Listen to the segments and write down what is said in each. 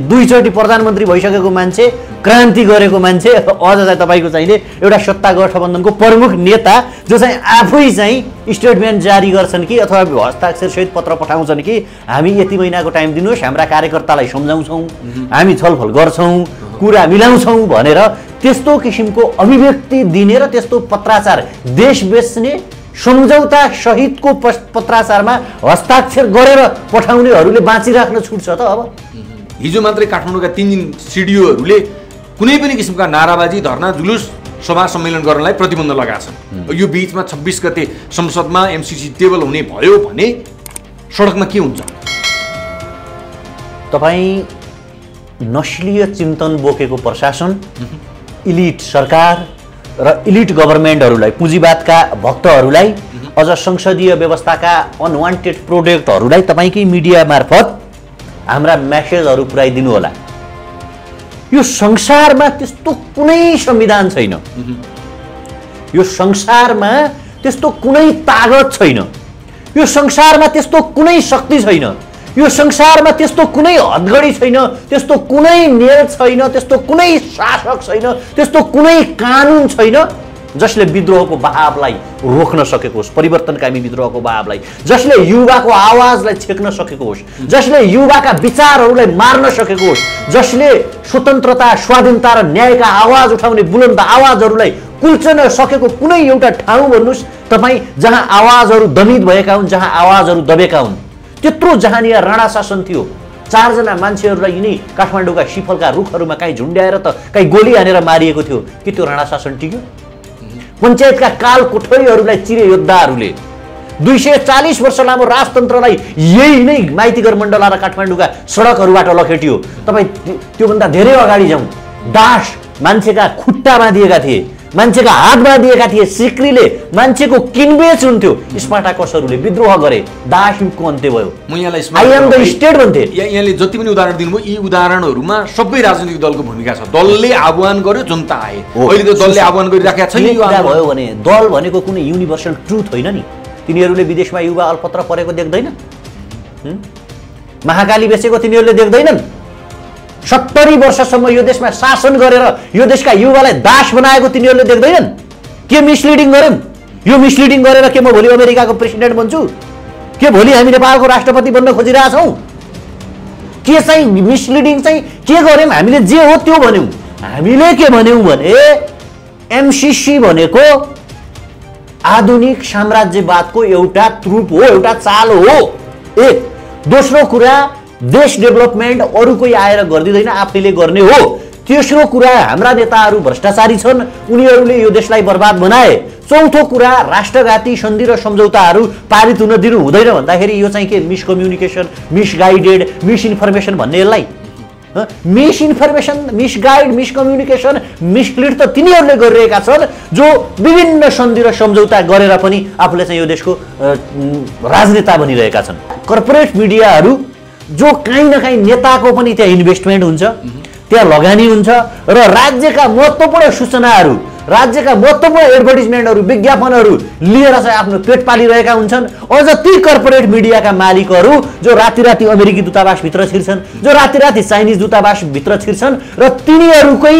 दुईचोटि प्रधानमन्त्री भइसकेको मान्छे, क्रान्ति गरेको मान्छे, अझ चाहिँ तपाईँको चाहिने एउटा सत्ता गठबन्धनको प्रमुख नेता जो चाहिँ आफै चाहिँ स्टेटमेन्ट जारी गर्छन् कि अथवा हस्ताक्षरसहित पत्र पठाउँछन् कि हामी यति महिनाको टाइम दिनुहोस्, हाम्रा कार्यकर्तालाई सम्झाउँछौँ, हामी छलफल गर्छौँ, कुरा मिलाउँछौँ भनेर त्यस्तो किसिमको अभिव्यक्ति दिने र त्यस्तो पत्राचार देश बेच्ने सम्झौता सहितको पत्राचारमा हस्ताक्षर गरेर पठाउनेहरूले बाँचिराख्न छुट्छ त। अब हिजो मात्रै काठमाडौँका 3 दिन सिडिओहरूले कुनै पनि किसिमका नाराबाजी, धरना, जुलुस, सभा सम्मेलन गर्नलाई प्रतिबन्ध लगाएका छन्। यो बीचमा 26 गते संसदमा एमसीसी टेबल हुने भयो भने सडकमा के हुन्छ? तपाईँ नस्लीय चिन्तन बोकेको प्रशासन, इलिट सरकार र इलिट गभर्नमेन्टहरूलाई, पुँजीवादका भक्तहरूलाई, अझ संसदीय व्यवस्थाका अनवान्टेड प्रोडक्टहरूलाई तपाईँकै मिडिया मार्फत हाम्रा मेसेजहरू पुर्याइदिनु होला। यो संसारमा त्यस्तो कुनै संविधान छैन, यो संसारमा त्यस्तो कुनै तागत छैन, यो संसारमा त्यस्तो कुनै शक्ति छैन, यो संसारमा त्यस्तो कुनै हदगडी छैन, त्यस्तो कुनै न्याय छैन, त्यस्तो कुनै शासक छैन, त्यस्तो कुनै कानुन छैन जसले विद्रोहको बहावलाई रोक्न सकेको होस्, परिवर्तनकामी विद्रोहको बहावलाई, जसले युवाको आवाजलाई छेक्न सकेको होस्, जसले युवाका विचारहरूलाई मार्न सकेको होस्, जसले स्वतन्त्रता, स्वाधीनता र न्यायका आवाज उठाउने बुलन्द आवाजहरूलाई कुल्चन सकेको कुनै एउटा ठाउँ भन्नुहोस् तपाईँ जहाँ आवाजहरू दमित भएका हुन्, जहाँ आवाजहरू दबेका हुन्। त्यत्रो जहाँनिया राणा शासन थियो, 4 जना मान्छेहरूलाई यिनी काठमाडौँका सिफलका रुखहरूमा काहीँ झुन्ड्याएर त काहीँ गोली हानेर मारिएको थियो कि त्यो राणा शासन टिक्यो? पञ्चायतका काल कोठरीहरूलाई चिरे योद्धाहरूले 240 वर्ष लामो राजतन्त्रलाई यही नै माइतीघर मण्डला र काठमाडौँका सडकहरूबाट लखेटियो। तपाईँ त्योभन्दा धेरै अगाडि जाउँ, दास मान्छेका खुट्टा बाँधिएका थिए, मान्छेका हात बाँधिएका थिए, सिक्रीले मान्छेको किनबेच हुन्थ्यो, स्पार्टाकसहरूले विद्रोह गरे, दास युगको अन्त्य भयो। म यहाँलाई आई एम द स्टेट भन्थे। यहाँले जति पनि उदाहरण दिनुभयो यी उदाहरणहरूमा सबै राजनीतिक दलको भूमिका छ। दलले आह्वान गर्यो, जनता आए। अहिले त दलले आह्वान गरिराखेको छैन। यो भयो भने दल भनेको कुनै युनिभर्सल ट्रुथ होइन नि। तिनीहरूले विदेशमा युवा अल्पत्र परेको देख्दैन, महाकाली बेचेको तिनीहरूले देख्दैनन्। 70 वर्षसम्म यो देशमा शासन गरेर यो देशका युवालाई दास बनाएको तिनीहरूले देख्दैनन्। के मिसलिडिङ गर्यौँ? यो मिसलिडिङ गरेर के म भोलि अमेरिकाको प्रेसिडेन्ट बन्छु? के भोलि हामी नेपालको राष्ट्रपति बन्न खोजिरहेछौँ? के चाहिँ मिसलिडिङ चाहिँ के गर्यौँ? हामीले जे हो त्यो भन्यौँ। हामीले के भन्यौँ भने एमसीसी भनेको आधुनिक साम्राज्यवादको एउटा ट्रुप हो, एउटा चाल हो। एक दोस्रो कुरा, देश डेभलपमेन्ट अरू कोही आएर गरिदिँदैन, आफैले गर्ने हो। तेस्रो कुरा, हाम्रा नेताहरू भ्रष्टाचारी छन्, उनीहरूले यो देशलाई बर्बाद बनाए। चौथो कुरा, राष्ट्रघाती सन्धि र सम्झौताहरू पारित हुन दिनु हुँदैन भन्दाखेरि यो चाहिँ के मिसकम्युनिकेसन, मिसगाइडेड, मिसइन्फर्मेसन भन्ने यसलाई मिसइन्फर्मेसन, मिसगाइड, मिसकम्युनिकेसन, मिसलिड त तिनीहरूले गरिरहेका छन् जो विभिन्न सन्धि र सम्झौता गरेर पनि आफूले चाहिँ यो देशको राजनेता बनिरहेका छन्। कर्पोरेट मिडियाहरू जो काहीँ न काहीँ नेताको पनि त्यहाँ इन्भेस्टमेन्ट हुन्छ, त्यहाँ लगानी हुन्छ र राज्यका महत्त्वपूर्ण सूचनाहरू, राज्यका महत्त्वपूर्ण एडभर्टिजमेन्टहरू, विज्ञापनहरू लिएर चाहिँ आफ्नो पेट पालिरहेका हुन्छन्। अझ ती कर्पोरेट मिडियाका मालिकहरू जो राति राति अमेरिकी दूतावासभित्र छिर्छन्, जो राति राति चाइनिज दूतावासभित्र छिर्छन् र तिनीहरूकै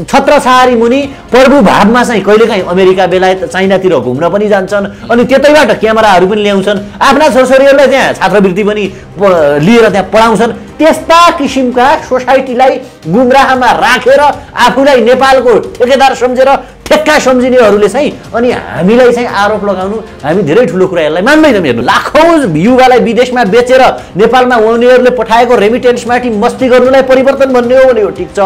छत्रछायारी मुनि प्रभुभावमा चाहिँ कहिलेकाहीँ अमेरिका, बेलायत, चाइनातिर घुम्न पनि जान्छन् अनि त्यतैबाट क्यामेराहरू पनि ल्याउँछन्, आफ्ना छोरछोरीहरूलाई त्यहाँ छात्रवृत्ति पनि लिएर त्यहाँ पढाउँछन्। त्यस्ता किसिमका सोसाइटीलाई गुमराहमा राखेर आफूलाई नेपालको ठेकेदार सम्झेर ठेक्का सम्झिनेहरूले चाहिँ अनि हामीलाई चाहिँ आरोप लगाउनु, हामी धेरै ठुलो कुरा यसलाई मान्दैनौँ। हेर्नु, लाखौँ युवालाई विदेशमा बेचेर नेपालमा उनीहरूले पठाएको रेमिटेन्समाथि मस्ती गर्नुलाई परिवर्तन भन्ने हो भने हो, ठिक छ।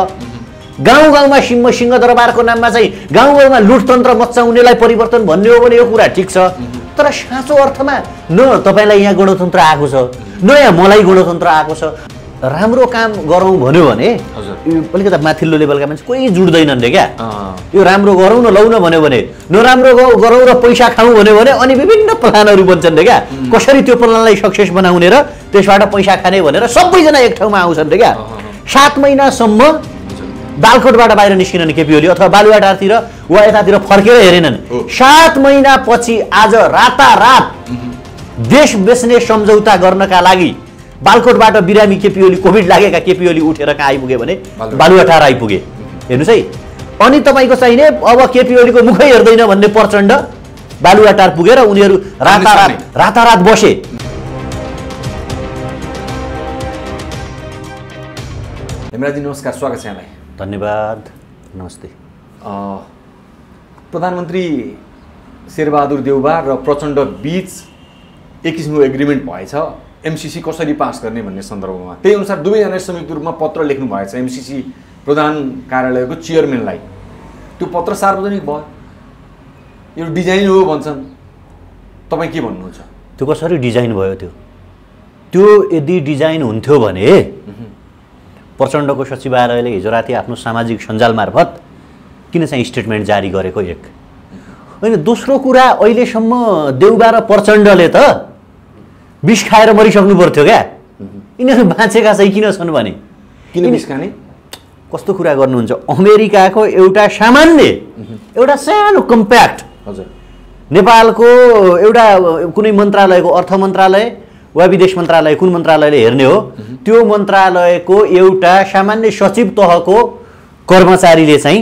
गाउँ गाउँमा सिंहदरबारको नाममा चाहिँ गाउँ गाउँमा लुटतन्त्र मच्चाउनेलाई परिवर्तन भन्ने हो भने यो कुरा ठिक छ। तर साँचो अर्थमा न तपाईँलाई यहाँ गणतन्त्र आएको छ, न यहाँ मलाई गणतन्त्र आएको छ। राम्रो काम गरौँ भन्यो भने अलिकति माथिल्लो लेभलका मान्छे कोही जुट्दैनन् रे क्या। यो राम्रो गरौँ न लौ न भन्यो भने, नराम्रो गरौँ र पैसा खाउँ भन्यो भने अनि विभिन्न प्लानहरू बन्छन् रे क्या। कसरी त्यो प्लानलाई सक्सेस बनाउने र त्यसबाट पैसा खाने भनेर सबैजना एक ठाउँमा आउँछन् रे क्या। 7 महिनासम्म बालकोटबाट बाहिर निस्किनन् केपी ओली अथवा बालुवाटारतिर वा यतातिर फर्केर हेरेनन्। 7 महिनापछि आज रातारात देश बेच्ने सम्झौता गर्नका लागि बालकोटबाट बिरामी केपी ओली कोभिड लागेका केपी ओली उठेर कहाँ आइपुगे भने बालुवाटार आइपुगे। हेर्नुहोस् है, अनि तपाईँको चाहिने अब केपी ओलीको मुखै हेर्दैन भन्ने प्रचण्ड बालुवाटार पुगेर उनीहरू रातारात बसे। हेमराजी नमस्कार, स्वागत छ यहाँलाई। धन्यवाद, नमस्ते। प्रधानमन्त्री शेरबहादुर देउबा र प्रचण्ड बीच एक किसिमको एग्रिमेन्ट भएछ एमसीसी कसरी पास गर्ने भन्ने सन्दर्भमा। त्यही अनुसार दुवैजनाले संयुक्त रूपमा पत्र लेख्नु भएछ एमसीसी प्रधान कार्यालयको चेयरम्यानलाई। त्यो पत्र सार्वजनिक भयो, यो डिजाइन हो भन्छन्, तपाईँ के भन्नुहुन्छ? त्यो कसरी डिजाइन भयो? त्यो यदि डिजाइन हुन्थ्यो भने प्रचण्डको सचिवालयले हिजो राति आफ्नो सामाजिक सञ्जाल मार्फत किन चाहिँ स्टेटमेन्ट जारी गरेको? एक होइन। दोस्रो कुरा, अहिलेसम्म देउबा र प्रचण्डले त विष खाएर मरिसक्नु पर्थ्यो क्या। यिनीहरू बाँचेका चाहिँ किन छन् भने? किन विष खाने? कस्तो कुरा गर्नुहुन्छ? अमेरिकाको एउटा सामान्य एउटा सानो कम्प्याक्ट, हजुर, नेपालको एउटा कुनै मन्त्रालयको, अर्थ मन्त्रालय वा विदेश मन्त्रालय, कुन मन्त्रालयले हेर्ने हो, त्यो मन्त्रालयको एउटा सामान्य सचिव तहको कर्मचारीले चाहिँ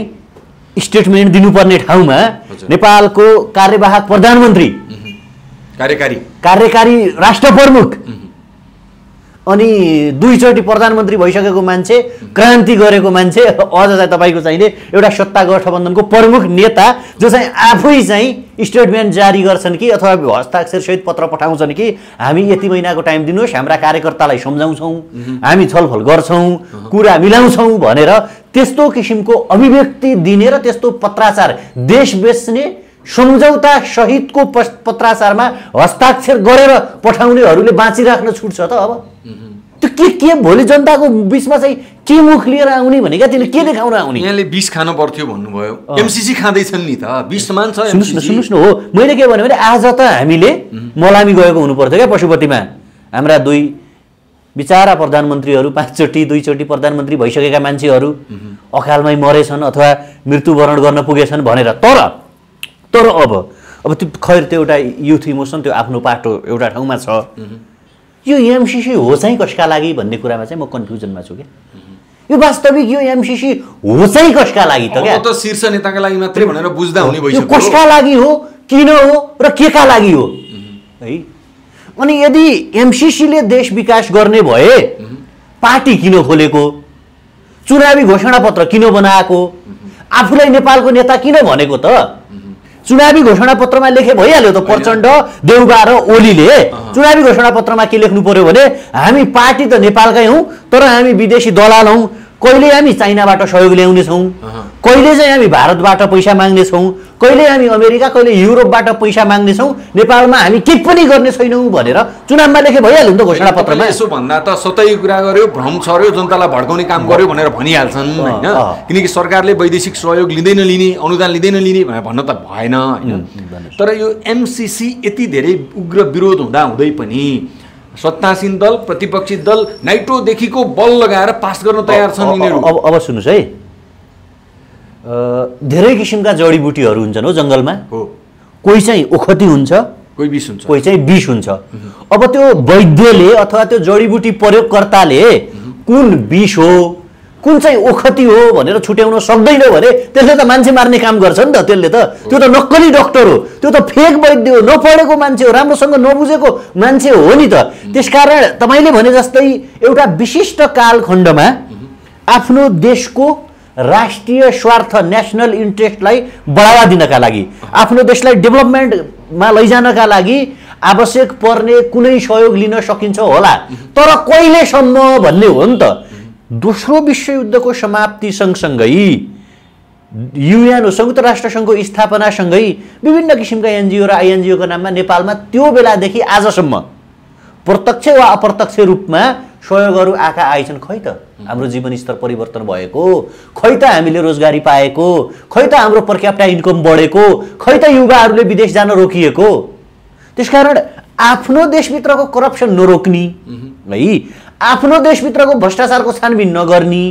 स्टेटमेन्ट दिनुपर्ने ठाउँमा नेपालको कार्यवाहक प्रधानमन्त्री, कार्यकारी राष्ट्र प्रमुख अनि दुईचोटि प्रधानमन्त्री भइसकेको मान्छे, क्रान्ति गरेको मान्छे, अझ चाहिँ तपाईँको चाहिने एउटा सत्ता गठबन्धनको प्रमुख नेता जो चाहिँ आफै चाहिँ स्टेटमेन्ट जारी गर्छन् कि अथवा हस्ताक्षरसहित पत्र पठाउँछन् कि हामी यति महिनाको टाइम दिनुहोस्, हाम्रा कार्यकर्तालाई सम्झाउँछौँ, हामी छलफल गर्छौँ, कुरा मिलाउँछौँ भनेर त्यस्तो किसिमको अभिव्यक्ति दिने र त्यस्तो पत्राचार देश बेच्ने सम्झौता सहितको पत्राचारमा हस्ताक्षर गरेर पठाउनेहरूले बाँचिराख्न छुट्छ त? अब त्यो के भोलि जनताको बिचमा चाहिँ के मुख लिएर आउने भनेका, त्यसले के देखाउन आउने? यहाँले विष खानु पर्थ्यो भन्नुभयो, एमसीसी खाँदैछन् नि त, विष समान छ। सुन्नुहोस् न, हो मैले के भने आज त हामीले मलामी गएको हुनु पर्थ्यो क्या पशुपतिमा। हाम्रा दुई बिचारा प्रधानमन्त्रीहरू, 5 चोटि 2 चोटि प्रधानमन्त्री भइसकेका मान्छेहरू अकालमै मरेछन् अथवा मृत्युवरण गर्न पुगेछन् भनेर। तर अब त्यो खैर त्यो एउटा युथ इमोसन, त्यो आफ्नो पाटो एउटा ठाउँमा छ। यो एमसीसी हो चाहिँ कसका लागि भन्ने कुरामा चाहिँ म कन्फ्युजनमा छु क्या। यो वास्तविक यो एमसीसी हो चाहिँ कसका लागि त? क्या त शीर्ष नेताका लागि मात्रै भनेर बुझ्दा हुने भइसक्यो। कसका लागि हो, किन हो र केका लागि हो है? अनि यदि एमसीसीले देश विकास गर्ने भए पार्टी किन खोलेको, चुनावी घोषणापत्र किन बनाएको, आफूलाई नेपालको नेता किन भनेको त? चुनावी घोषणापत्रमा लेखे भइहाल्यो त। प्रचण्ड, देउबा र ओलीले चुनावी घोषणापत्रमा के लेख्नु पर्यो भने हामी पार्टी त नेपालकै हौँ तर हामी विदेशी दलाल हौँ, कहिले हामी चाइनाबाट सहयोग ल्याउनेछौँ, कहिले चाहिँ हामी भारतबाट पैसा माग्नेछौँ, कहिले हामी अमेरिका, कहिले युरोपबाट पैसा माग्नेछौँ, नेपालमा हामी के पनि गर्ने छैनौँ भनेर चुनावमा लेखे भइहाल्यो नि त घोषणापत्रमा। यसो भन्दा त सतै कुरा गर्यो, भ्रम छर्यो, जनतालाई भड्काउने काम गर्यो भनेर भनिहाल्छन् होइन। किनकि सरकारले वैदेशिक सहयोग लिँदैन लिने, अनुदान लिँदैन लिने भनेर भन्न त भएन होइन। तर यो एमसीसी यति धेरै उग्र विरोध हुँदा हुँदै पनि सत्तासीन दल, प्रतिपक्षी दल नाइट्रोदेखिको बल लगाएर पास गर्न तयार छन् यिनीहरू। अब सुन्नुहोस् है, धेरै किसिमका जडीबुटीहरू हुन्छन् हो जङ्गलमा। कोही चाहिँ ओखती हुन्छ, कोही विष हुन्छ, कोही चाहिँ विष हुन्छ। अब त्यो वैद्यले अथवा त्यो जडीबुटी प्रयोगकर्ताले कुन विष हो कुन चाहिँ ओखती हो भनेर छुट्याउन सक्दैन भने त्यसले त मान्छे मार्ने काम गर्छ नि त। त्यसले त त्यो त नक्कली डक्टर हो, त्यो त फेक वैद्य हो, नपढेको मान्छे हो, राम्रोसँग नबुझेको मान्छे हो नि त। त्यसकारण तपाईँले भने जस्तै एउटा विशिष्ट कालखण्डमा आफ्नो देशको राष्ट्रिय स्वार्थ, नेसनल इन्ट्रेस्टलाई बढावा दिनका लागि, आफ्नो देशलाई डेभलपमेन्टमा लैजानका लागि आवश्यक पर्ने कुनै सहयोग लिन सकिन्छ होला, तर कहिलेसम्म भन्ने हो नि त। दोस्रो विश्वयुद्धको समाप्ति सँगसँगै युएन, संयुक्त राष्ट्रसङ्घको स्थापनासँगै विभिन्न किसिमका एनजिओ र आइएनजिओको नाममा नेपालमा त्यो बेलादेखि आजसम्म प्रत्यक्ष वा अप्रत्यक्ष रूपमा सहयोगहरू आएका आइछन्। खै त हाम्रो जीवनस्तर परिवर्तन भएको, खै त हामीले रोजगारी पाएको, खै त हाम्रो पर क्यापिटा इन्कम बढेको, खै त युवाहरूले विदेश जान रोकिएको। त्यसकारण आफ्नो देशभित्रको करप्सन नरोक्ने है, आफ्नो देशभित्रको भ्रष्टाचारको छानबिन नगर्ने,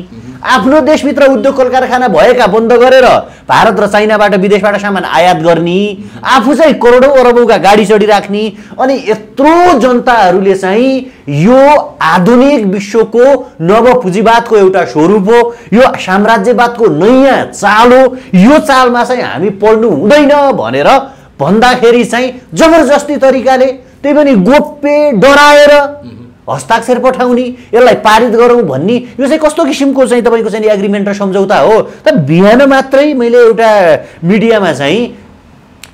आफ्नो देशभित्र उद्योग कल कारखाना भएका बन्द गरेर भारत र चाइनाबाट विदेशबाट सामान आयात गर्ने, आफू चाहिँ करोडौँ अरबौँका गाडी चढिराख्ने, अनि यत्रो जनताहरूले चाहिँ यो आधुनिक विश्वको नवपुँजीवादको एउटा स्वरूप हो, यो साम्राज्यवादको नयाँ चाल हो, यो चालमा चाहिँ हामी पढ्नु हुँदैन भनेर भन्दाखेरि चाहिँ जबरजस्ती तरिकाले, त्यही पनि गोप्य डराएर हस्ताक्षर पठाउने, यसलाई पारित गरौँ भन्ने, यो चाहिँ कस्तो किसिमको चाहिँ तपाईँको चाहिँ एग्रिमेन्ट र सम्झौता हो? त बिहान मात्रै मैले एउटा मिडियामा चाहिँ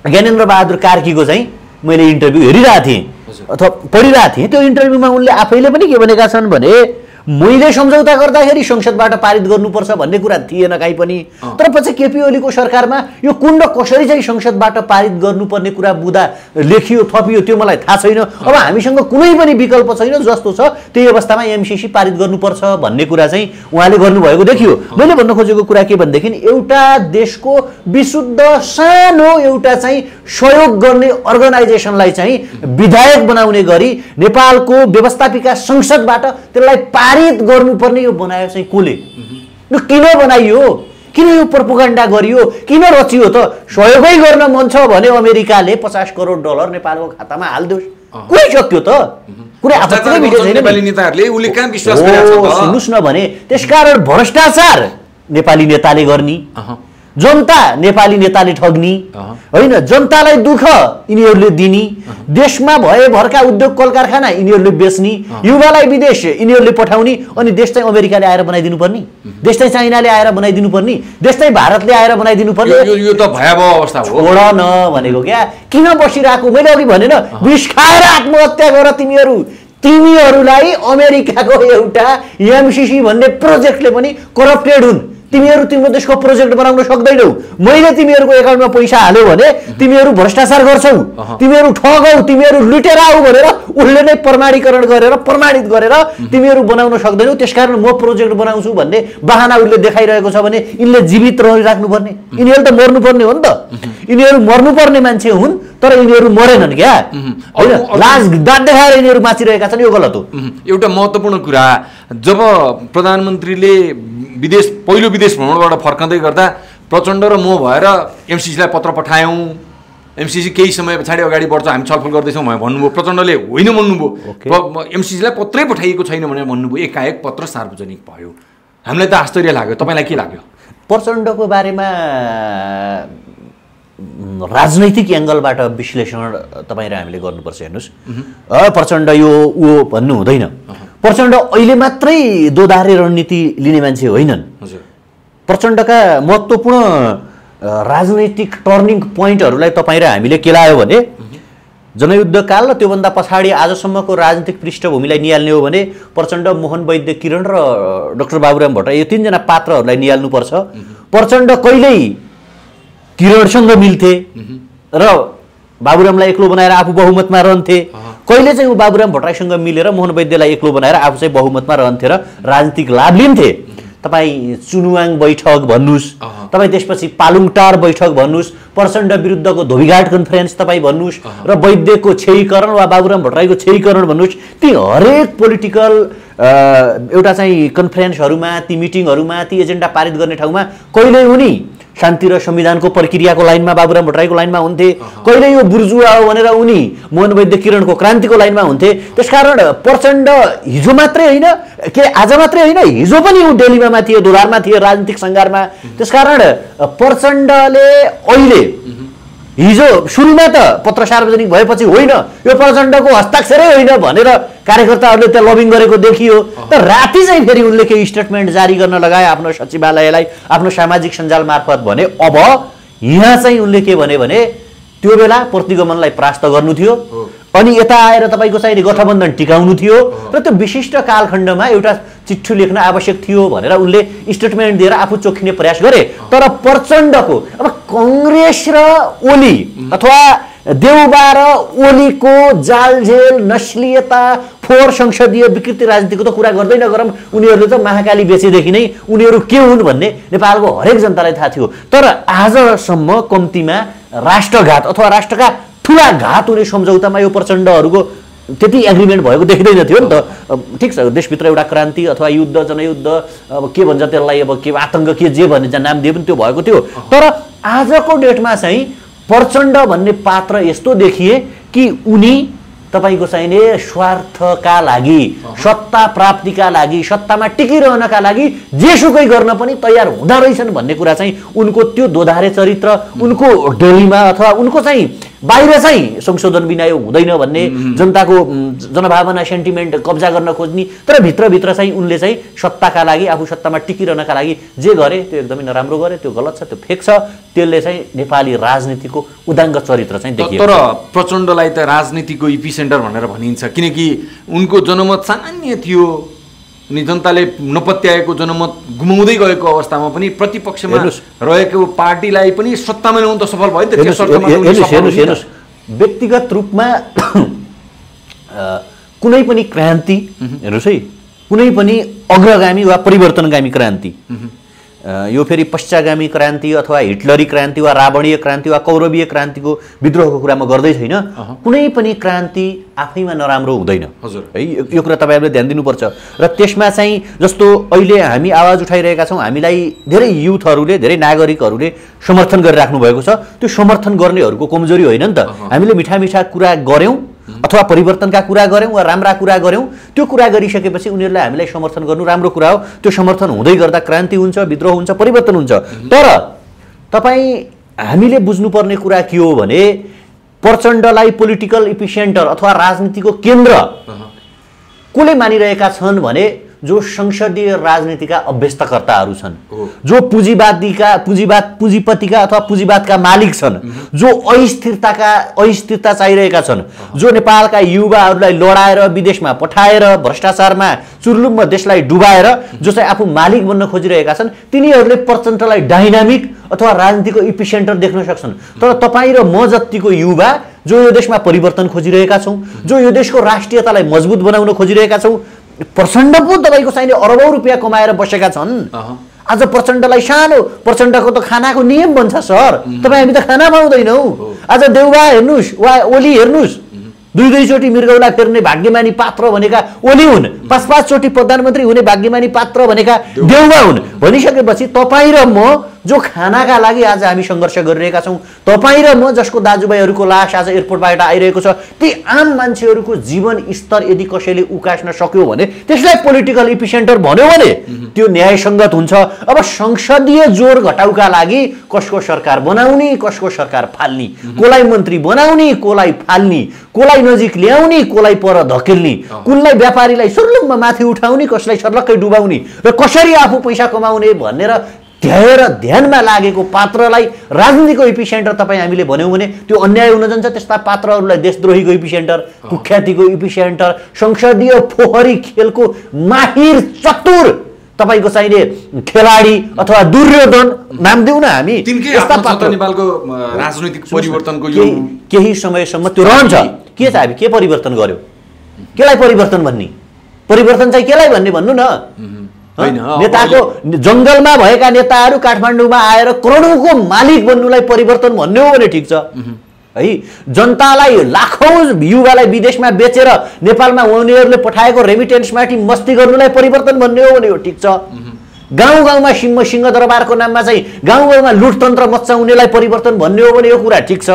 ज्ञानेन्द्र बहादुर कार्कीको चाहिँ मैले इन्टरभ्यू हेरिरहेको थिएँ अथवा पढिरहेको थिएँ। त्यो इन्टरभ्यूमा उनले आफैले पनि के भनेका छन् भने मैले सम्झौता गर्दाखेरि संसदबाट पारित गर्नुपर्छ भन्ने कुरा थिएन काहीँ पनि। तर पछि केपी ओलीको सरकारमा यो कुण्ड कसरी चाहिँ संसदबाट पारित गर्नुपर्ने कुरा बुँदा लेखियो, थपियो, त्यो मलाई थाहा छैन। अब हामीसँग कुनै पनि विकल्प छैन, जस्तो छ त्यही अवस्थामा एमसीसी पारित गर्नुपर्छ भन्ने कुरा चाहिँ उहाँले गर्नुभएको देखियो। मैले भन्न खोजेको कुरा के भनेदेखि एउटा देशको विशुद्ध सानो एउटा चाहिँ सहयोग गर्ने अर्गनाइजेसनलाई चाहिँ विधायक बनाउने गरी नेपालको व्यवस्थापिका संसदबाट त्यसलाई पारित गर्नुपर्ने यो बनायो चाहिँ कसले? यो किन बनाइयो? किन यो प्रोपोगन्डा गरियो? किन रचियो त? सहयोगै गर्न मन छ भने अमेरिकाले 50 करोड डलर नेपालको खातामा हालिदियोस्, कुरै सक्यो त? कुनै आपत्ति विषय छैन। नेपाली नेताहरूले उले कहाँ विश्वास गरेको छ त? सुन्नुस् न भने त्यसकारण भ्रष्टाचार नेपाली नेताले गर्ने, जनता नेपाली नेताले ठग्ने होइन, जनतालाई दुःख यिनीहरूले दिने, देशमा भए भरका उद्योग कल कारखाना यिनीहरूले बेच्ने, युवालाई विदेश यिनीहरूले पठाउने, अनि देश चाहिँ अमेरिकाले आएर बनाइदिनु पर्ने, देश चाहिँ चाइनाले आएर बनाइदिनु पर्ने, देश चाहिँ भारतले आएर बनाइदिनु पर्ने। यो त भयावह अवस्था हो। छोड न भनेको क्या, किन बसिरहेको? मैले अघि भनेन, विष खाएर आत्महत्या गर तिमीहरू। तिमीहरूलाई अमेरिकाको एउटा एमसीसी भन्ने प्रोजेक्टले पनि करप्टेड हुन्। तिमीहरू तिम्रो देशको प्रोजेक्ट बनाउन सक्दैनौ। मैले तिमीहरूको एकाउन्टमा पैसा हाल्यो भने तिमीहरू भ्रष्टाचार गर्छौ, तिमीहरू ठगौ, तिमीहरू लुटेर आऊ भनेर उसले नै प्रमाणीकरण गरेर प्रमाणित गरेर तिमीहरू बनाउन सक्दैनौ। त्यसकारण म प्रोजेक्ट बनाउँछु भन्ने बहाना उसले देखाइरहेको छ भने यिनले जीवित रहिराख्नुपर्ने, यिनीहरू त मर्नुपर्ने हो नि त। यिनीहरू मर्नुपर्ने मान्छे हुन् तर यिनीहरू मरेनन् क्या, होइन? लाज दाँत देखाएर यिनीहरू बाँचिरहेका छन्, यो गलत हो। एउटा महत्त्वपूर्ण कुरा, जब प्रधानमन्त्रीले पहिलो विदेश भ्रमणबाट फर्कँदै गर्दा प्रचण्ड र म भएर एमसीसीलाई पत्र पठायौँ, एमसीसी केही समय पछाडि अगाडि बढ्छ, हामी छलफल गर्दैछौँ भन्नुभयो। प्रचण्डले होइन भन्नुभयो, एमसीसीलाई पत्रै पठाइएको छैन भनेर भन्नुभयो। एकाएक पत्र सार्वजनिक भयो। हामीलाई त आश्चर्य लाग्यो। तपाईँलाई के लाग्यो? प्रचण्डको बारेमा राजनैतिक एङ्गलबाट विश्लेषण तपाईँ र हामीले गर्नुपर्छ। हेर्नुहोस्, प्रचण्ड यो ऊ भन्नु हुँदैन। प्रचण्ड अहिले मात्रै दोधारे रणनीति लिने मान्छे होइनन्। प्रचण्डका महत्त्वपूर्ण राजनैतिक टर्निङ पोइन्टहरूलाई तपाईँ र हामीले केलायो भने जनयुद्धकाल र त्योभन्दा पछाडि आजसम्मको राजनीतिक पृष्ठभूमिलाई निहाल्ने हो भने प्रचण्ड, मोहन वैद्य, किरण र डाक्टर बाबुराम भट्टराई, यो तीनजना पात्रहरूलाई निहाल्नुपर्छ। प्रचण्ड कहिल्यै किरणसँग मिल्थे र बाबुरामलाई एक्लो बनाएर आफू बहुमतमा रहन्थे, कहिले चाहिँ ऊ बाबुराम भट्टराईसँग मिलेर मोहन वैद्यलाई एक्लो बनाएर आफू चाहिँ बहुमतमा रहन्थे र राजनीतिक लाभ लिन्थे। तपाईँ चुनुवाङ बैठक भन्नुहोस्, तपाईँ त्यसपछि पालुङटार बैठक भन्नुहोस्, प्रचण्ड विरुद्धको धोबीघाट कन्फरेन्स तपाईँ भन्नुहोस्, र वैद्यको क्षयीकरण वा बाबुराम भट्टराईको क्षयीकरण भन्नुहोस्, ती हरेक पोलिटिकल एउटा चाहिँ कन्फरेन्सहरूमा, ती मिटिङहरूमा, ती एजेन्डा पारित गर्ने ठाउँमा कहिल्यै उनी शान्ति र संविधानको प्रक्रियाको लाइनमा बाबुराम भट्टराईको लाइनमा हुन्थे, कहिले यो बुर्जुवा हो भनेर उनी मोहन वैद्य किरणको क्रान्तिको लाइनमा हुन्थे। त्यसकारण प्रचण्ड हिजो मात्रै होइन, के आज मात्रै होइन, हिजो पनि ऊ डेलीमा थियो, दोधारमा थियो, राजनीतिक सङ्घारमा। त्यसकारण प्रचण्डले अहिले हिजो सुरुमा त पत्र सार्वजनिक भएपछि होइन यो प्रचण्डको हस्ताक्षरै होइन भनेर कार्यकर्ताहरूले त्यहाँ लबिङ गरेको देखियो। तर राति चाहिँ फेरि उनले केही स्टेटमेन्ट जारी गर्न लगाए आफ्नो सचिवालयलाई, आफ्नो सामाजिक सञ्जाल मार्फत भने। अब यहाँ चाहिँ उनले के भने त्यो बेला प्रतिगमनलाई परास्त गर्नु थियो, अनि यता आएर तपाईँको चाहिँ गठबन्धन टिकाउनु थियो, र त्यो विशिष्ट कालखण्डमा एउटा चिट्ठी लेख्न आवश्यक थियो भनेर उनले स्टेटमेन्ट दिएर आफू चोखिने प्रयास गरे। तर प्रचण्डको अब कङ्ग्रेस र ओली अथवा देउबा र ओलीको जालझेल, नस्लियता, फोहोर संसदीय विकृति राजनीतिको त कुरा गर्दै नगरौँ। उनीहरूले त महाकाली बेचेदेखि नै उनीहरू के हुन् भन्ने नेपालको हरेक जनतालाई थाहा थियो। तर आजसम्म कम्तीमा राष्ट्रघात अथवा राष्ट्रका ठुला घात हुने सम्झौतामा यो प्रचण्डहरूको त्यति एग्रिमेन्ट भएको देखिँदैन थियो नि त। ठिक छ, देशभित्र एउटा क्रान्ति अथवा युद्ध जनयुद्ध अब के भन्छ त्यसलाई, अब के आतङ्क के जे भन्ने नाम दिए पनि त्यो भएको थियो। तर आजको डेटमा चाहिँ प्रचण्ड भन्ने पात्र यस्तो देखिए कि उनी तपाईको चाहिने स्वार्थका लागि, सत्ता प्राप्तिका लागि, सत्तामा टिकिरहनका लागि जेसुकै गर्न पनि तयार हुँदा रहेछन् भन्ने कुरा चाहिँ उनको त्यो दोधारे चरित्र, उनको डेलीमा अथवा उनको चाहिँ बाहिर चाहिँ संशोधन बिना यो हुँदैन भन्ने जनताको जनभावना सेन्टिमेन्ट कब्जा गर्न खोज्ने, तर भित्रभित्र चाहिँ उनले चाहिँ सत्ताका लागि, आफू सत्तामा टिकिरहनका लागि जे गरे त्यो एकदमै नराम्रो गरे, त्यो गलत छ, त्यो फेक छ। त्यसले चाहिँ नेपाली राजनीतिको उदाङ्ग चरित्र चाहिँ देखियो। तर प्रचण्डलाई त राजनीतिको इपिसेन्टर भनेर भनिन्छ, किनकि उनको जनमत सामान्य थियो। उनी जनताले नपत्याएको जनमत गुमाउँदै गएको अवस्थामा पनि प्रतिपक्षमा रहेको पार्टीलाई पनि सत्तामा ल्याउन त सफल भयो नि त। हेर्नुहोस्, व्यक्तिगत रूपमा कुनै पनि क्रान्ति, हेर्नुहोस् है, कुनै पनि अग्रगामी वा परिवर्तनगामी क्रान्ति, यो फेरि पश्चागामी क्रान्ति अथवा हिटलरी क्रान्ति वा रावणीय क्रान्ति वा कौरवीय क्रान्तिको विद्रोहको कुरा म गर्दै छैन। कुनै पनि क्रान्ति आफैमा नराम्रो हुँदैन है, यो कुरा तपाईहरुले ध्यान दिनुपर्छ। र त्यसमा चाहिँ जस्तो अहिले हामी आवाज उठाइरहेका छौं, हामीलाई धेरै युथहरूले, धेरै नागरिकहरूले समर्थन गरिराख्नु भएको छ। त्यो समर्थन गर्नेहरूको कमजोरी होइन नि त। हामीले मिठा मिठा कुरा गर्यौं अथवा परिवर्तनका कुरा गर्यौं वा राम्रा कुरा गर्यौं, त्यो कुरा गरिसकेपछि उनीहरूलाई हामीलाई समर्थन गर्नु राम्रो कुरा हो। त्यो समर्थन हुँदै गर्दा क्रान्ति हुन्छ, विद्रोह हुन्छ, परिवर्तन हुन्छ। तर तपाईँ हामीले बुझ्नुपर्ने कुरा के हो भने प्रचण्डलाई पोलिटिकल इपिसेन्टर अथवा राजनीतिको केन्द्र कसले मानिरहेका छन् भने जो संसदीय राजनीतिका अभ्यस्तकर्ताहरू छन्, जो पुँजीपतिका अथवा पुँजीवादका मालिक छन्, जो अस्थिरता चाहिरहेका छन्, जो नेपालका युवाहरूलाई लडाएर विदेशमा पठाएर भ्रष्टाचारमा चुर्लुम्म देशलाई डुबाएर जो चाहिँ आफू मालिक बन्न खोजिरहेका छन्, तिनीहरूले प्रचण्डलाई डाइनामिक अथवा राजनीतिको इपिसेन्टर देख्न सक्छन्। तर तपाईँ र म जतिको युवा जो यो देशमा परिवर्तन खोजिरहेका छौँ, जो यो देशको राष्ट्रियतालाई मजबुत बनाउन खोजिरहेका छौँ, प्रचण्ड पो तपाईको चाहिने अरबौं रुपियाँ कमाएर बसेका छन्। आज प्रचण्डलाई सानो, प्रचण्डको त खानाको नियम बन्छ सर, तपाईँ हामी त खाना पाउँदैनौँ। आज देउबा हेर्नुहोस् वा ओली हेर्नुहोस्, दुईचोटि मृगौला फेर्ने भाग्यमानी पात्र भनेका ओली हुन्, 5-5 चोटि प्रधानमन्त्री हुने भाग्यमानी पात्र भनेका देउबा हुन्। भनिसकेपछि तपाईँ र म जो खानाका लागि आज हामी सङ्घर्ष गरिरहेका छौँ, तपाईँ र म जसको दाजुभाइहरूको लास आज एयरपोर्टबाट आइरहेको छ, ती आम मान्छेहरूको जीवन स्तर यदि कसैले उकास्न सक्यो भने त्यसलाई पोलिटिकल इपिसेन्टर भन्यो भने त्यो न्यायसङ्गत हुन्छ। अब संसदीय जोड घटाउका लागि कसको सरकार बनाउने, कसको सरकार फाल्ने, कसलाई मन्त्री बनाउने, कसलाई फाल्ने, कसलाई नजिक ल्याउने, कसलाई पर धकेल्ने, कुनलाई व्यापारीलाई सर्लुम्म माथि उठाउने, कसलाई सर्लक्कै डुबाउने र कसरी आफू पैसा कमाउने भनेर ध्यानमा लागेको पात्रलाई राजनीतिको इपिसेन्टर तपाईँ हामीले भन्यौँ भने त्यो अन्याय हुन जान्छ। त्यस्ता पात्रहरूलाई देशद्रोहीको इपिसेन्टर, कुख्यातिको इपिसेन्टर, संसदीय फोहरी खेलको माहिर चतुर तपाईको चाहिने खेलाडी अथवा दुर्योधन नाम दिउँ न हामी, यस्ता पात्र नेपालको राजनीतिक परिवर्तनको यो केही समयसम्म त्यो रहन्छ। के छ हामी के परिवर्तन गर्यो, केलाई परिवर्तन भन्ने, परिवर्तन चाहिँ केलाई भन्ने भन्नु न। नेताको जंगलमा भएका नेताहरू काठमाडौँमा आएर करोडौंको मालिक बन्नुलाई परिवर्तन भन्ने हो भने ठिक छ है। जनतालाई लाखौं युवालाई विदेशमा बेचेर नेपालमा उनीहरूले पठाएको रेमिटेन्समाथि मस्ती गर्नुलाई परिवर्तन भन्ने हो भने हो ठिक छ। गाउँ गाउँमा सिंहदरबारको नाममा चाहिँ गाउँ गाउँमा लुटतन्त्र मच्चाउनेलाई परिवर्तन भन्ने हो भने यो कुरा ठिक छ।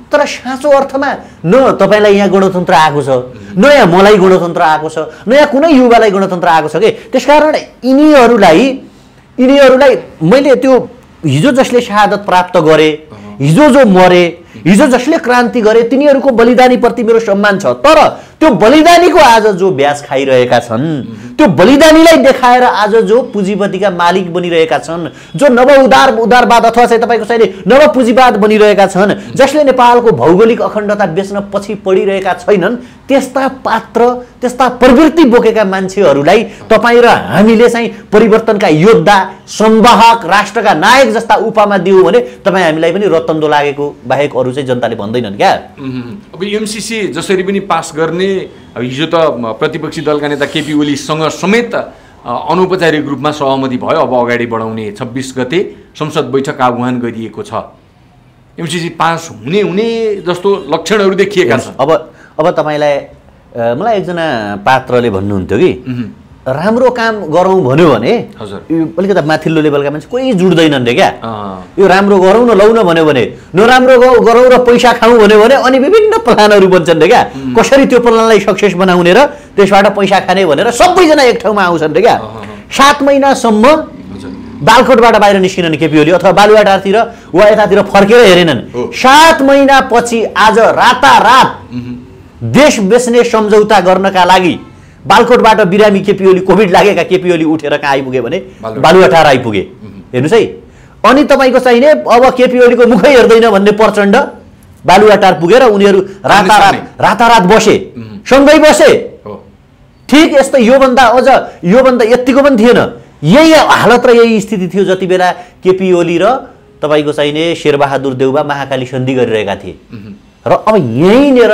तर साँचो अर्थमा न तपाईलाई यहाँ गणतन्त्र आएको छ, न यहाँ मलाई गणतन्त्र आएको छ, न यहाँ कुनै युवालाई गणतन्त्र आएको छ के। त्यसकारण यिनीहरूलाई मैले त्यो हिजो जसले शहादत प्राप्त गरे, हिजो जो मरे, हिजो जसले क्रान्ति गरे, तिनीहरूको बलिदानीप्रति मेरो सम्मान छ। तर त्यो बलिदानीको आज जो ब्याज खाइरहेका छन्, त्यो बलिदानीलाई देखाएर आज जो पुँजीपतिका मालिक बनिरहेका छन्, जो उदारवाद अथवा चाहिँ तपाईको चाहिँ नव पुँजीवाद बनिरहेका छन्, जसले नेपालको भौगोलिक अखण्डता बेच्न पछि पडिरहेका छैनन्, त्यस्ता पात्र, त्यस्ता प्रवृत्ति बोकेका मान्छेहरूलाई तपाईँ र हामीले चाहिँ परिवर्तनका योद्धा, संवाहक, राष्ट्रका नायक जस्ता उपमा दियौँ भने तपाईँ हामीलाई पनि रत्तन्दो लागेको बाहेक अरू चाहिँ जनताले भन्दैनन् क्या। अब एमसीसी जसरी पनि पास गर्ने, हिजो त प्रतिपक्षी दलका नेता केपी ओलीसँग समेत अनौपचारिक रूपमा सहमति भयो। अब अगाडि बढाउने 26 गते संसद बैठक आह्वान गरिएको छ। एमसीसी पास हुने जस्तो लक्षणहरू देखिएका छन्। अब तपाईलाई मलाई एकजना पात्रले भन्नुहुन्थ्यो कि राम्रो काम गरौँ भन्यो भने अलिकति माथिल्लो लेभलका मान्छे कोही जुड्दैनन् रे क्या। यो राम्रो गरौँ न लौ न भन्यो भने नराम्रो गरौँ र पैसा खाउँ भन्यो भने अनि विभिन्न प्लानहरू बन्छन् रे क्या। कसरी त्यो प्लानलाई सक्सेस बनाउने र त्यसबाट पैसा खाने भनेर सबैजना एक ठाउँमा आउँछन् रे क्या। 7 महिनासम्म बालकोटबाट बाहिर निस्किनन् केपी ओली अथवा बालुवाटारतिर वा यतातिर फर्केर हेरेनन्। 7 महिनापछि आज रातारात देश बेच्ने सम्झौता गर्नका लागि बालकोटबाट बिरामी केपी ओली कोभिड लागेका केपी ओली उठेर कहाँ आइपुगे भने बालुवाटार आइपुगे। हेर्नुहोस् है। अनि तपाईँको चाहिने अब केपी ओलीको मुखै हेर्दैन भन्ने प्रचण्ड बालुवाटार पुगेर उनीहरू रातारात बसे, सँगै बसे। ठिक यस्तो योभन्दा यतिको पनि थिएन। यही हालत र यही स्थिति थियो जति बेला केपी ओली र तपाईँको चाहिने शेरबहादुर देउबा महाकाली सन्धि गरिरहेका थिए। र अब यहीँनिर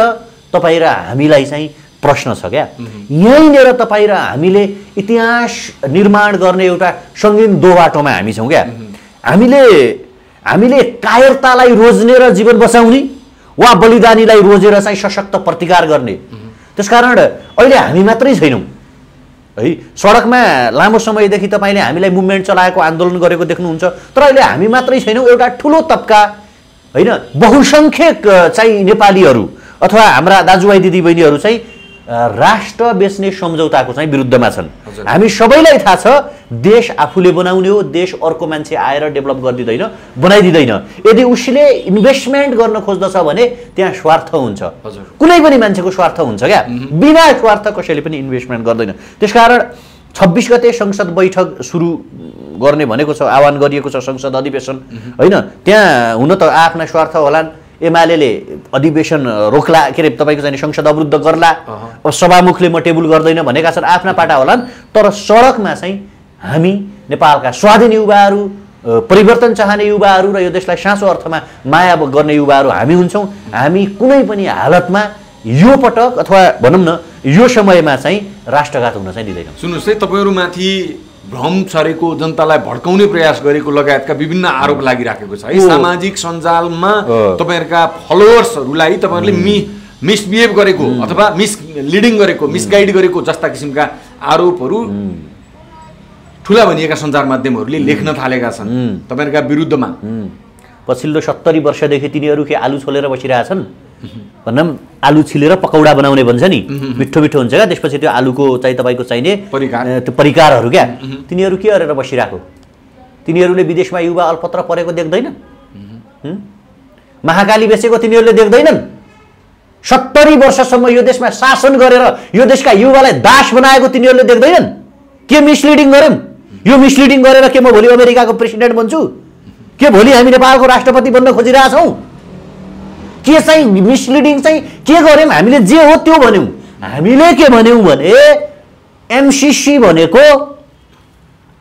तपाईँ र हामीलाई चाहिँ प्रश्न छ क्या। यहीँनिर तपाईँ र हामीले इतिहास निर्माण गर्ने एउटा सङ्गीन दोबाटोमा हामी छौँ क्या। हामीले कायरतालाई रोज्ने र जीवन बचाउने वा बलिदानीलाई रोजेर चाहिँ सशक्त प्रतिकार गर्ने। त्यसकारण अहिले हामी मात्रै छैनौँ है। सडकमा लामो समयदेखि तपाईँले हामीलाई मुभमेन्ट चलाएको आन्दोलन गरेको देख्नुहुन्छ। तर अहिले हामी मात्रै छैनौँ, एउटा ठुलो तबका होइन बहुसङ्ख्यक चाहिँ नेपालीहरू अथवा हाम्रा दाजुभाइ दिदीबहिनीहरू चाहिँ राष्ट्र बेच्ने सम्झौताको चाहिँ विरुद्धमा छन्। हामी सबैलाई थाहा छ देश आफूले बनाउने हो, देश अर्को मान्छे आएर डेभलप गरिदिँदैन, बनाइदिँदैन। यदि उसले इन्भेस्टमेन्ट गर्न खोज्दछ भने त्यहाँ स्वार्थ हुन्छ, कुनै पनि मान्छेको स्वार्थ हुन्छ क्या। बिना स्वार्थ कसैले पनि इन्भेस्टमेन्ट गर्दैन। त्यसकारण 26 गते संसद बैठक सुरु गर्ने भनेको छ, आह्वान गरिएको छ संसद अधिवेशन होइन। त्यहाँ हुन त आफ्ना स्वार्थ होलान्। एमाले अधिवेशन रोक्ला के अरे तपाईँको चाहिँ संसद अवरुद्ध गर्ला, सभामुखले म टेबल गर्दैन भनेका छन्, आफ्ना पाटा होलान्। तर सडकमा चाहिँ हामी नेपालका स्वाधीन युवाहरू, परिवर्तन चाहने युवाहरू र यो देशलाई साँचो अर्थमा माया गर्ने युवाहरू हामी हुन्छौँ। हामी कुनै पनि हालतमा यो पटक अथवा भनौँ न यो समयमा चाहिँ राष्ट्रघात हुन चाहिँ दिँदैनौँ। सुन्नुहोस् है, तपाईँहरूमाथि भ्रम छरेको, जनतालाई भड्काउने प्रयास गरेको लगायतका विभिन्न आरोप लागिराखेको छ है। सामाजिक सञ्जालमा तपाईँहरूका फलोवर्सहरूलाई तपाईँहरूले मिसबिहेभ गरेको अथवा मिसलिडिङ गरेको, मिसगाइड गरेको जस्ता किसिमका आरोपहरू ठुला भनिएका सञ्चार माध्यमहरूले लेख्न थालेका छन् तपाईँहरूका विरुद्धमा। पछिल्लो 70 वर्षदेखि तिनीहरू के आलु छोलेर बसिरहेछन् भनौँ, आलु छिलेर पकौडा बनाउने भन्छ नि, मिठो मिठो हुन्छ क्या। त्यसपछि त्यो आलुको चाहिँ तपाईँको चाहिने त्यो परिकारहरू क्या, तिनीहरू के गरेर बसिरहेको? तिनीहरूले विदेशमा युवा अल्पत्र परेको देख्दैन? महाकाली बेचेको तिनीहरूले देख्दैनन्? 70 वर्षसम्म यो देशमा शासन गरेर यो देशका युवालाई दास बनाएको तिनीहरूले देख्दैनन्? के मिसलिडिङ गर्यौँ? यो मिसलिडिङ गरेर के म भोलि अमेरिकाको प्रेसिडेन्ट बन्छु? के भोलि हामी नेपालको राष्ट्रपति बन्न खोजिरहेछौँ? के चाहिँ मिसलिडिङ चाहिँ के गर्यौँ? हामीले जे हो त्यो भन्यौँ। हामीले के भन्यौँ भने एमसिसी भनेको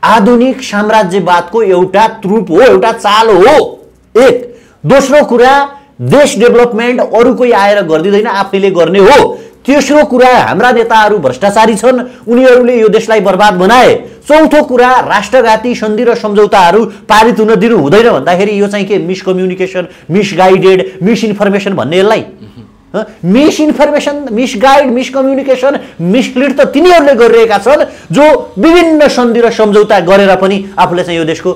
आधुनिक साम्राज्यवादको एउटा ट्रुप हो, एउटा चाल हो। एक दोस्रो कुरा, देश डेभलपमेन्ट अरू कोही आएर गरिदिँदैन, आफैले गर्ने हो। तेस्रो कुरा, हाम्रा नेताहरू भ्रष्टाचारी छन्, उनीहरूले यो देशलाई बर्बाद बनाए। चौथो कुरा, राष्ट्रघाती सन्धि र सम्झौताहरू पारित हुन दिनु हुँदैन भन्दाखेरि यो चाहिँ के मिसकम्युनिकेसन, मिसगाइडेड, मिसइन्फर्मेसन भन्ने यसलाई मिसइन्फर्मेसन, मिसगाइड, मिसकम्युनिकेसन, मिसलिड त तिनीहरूले गरिरहेका छन् जो विभिन्न सन्धि र सम्झौता गरेर पनि आफूले चाहिँ यो देशको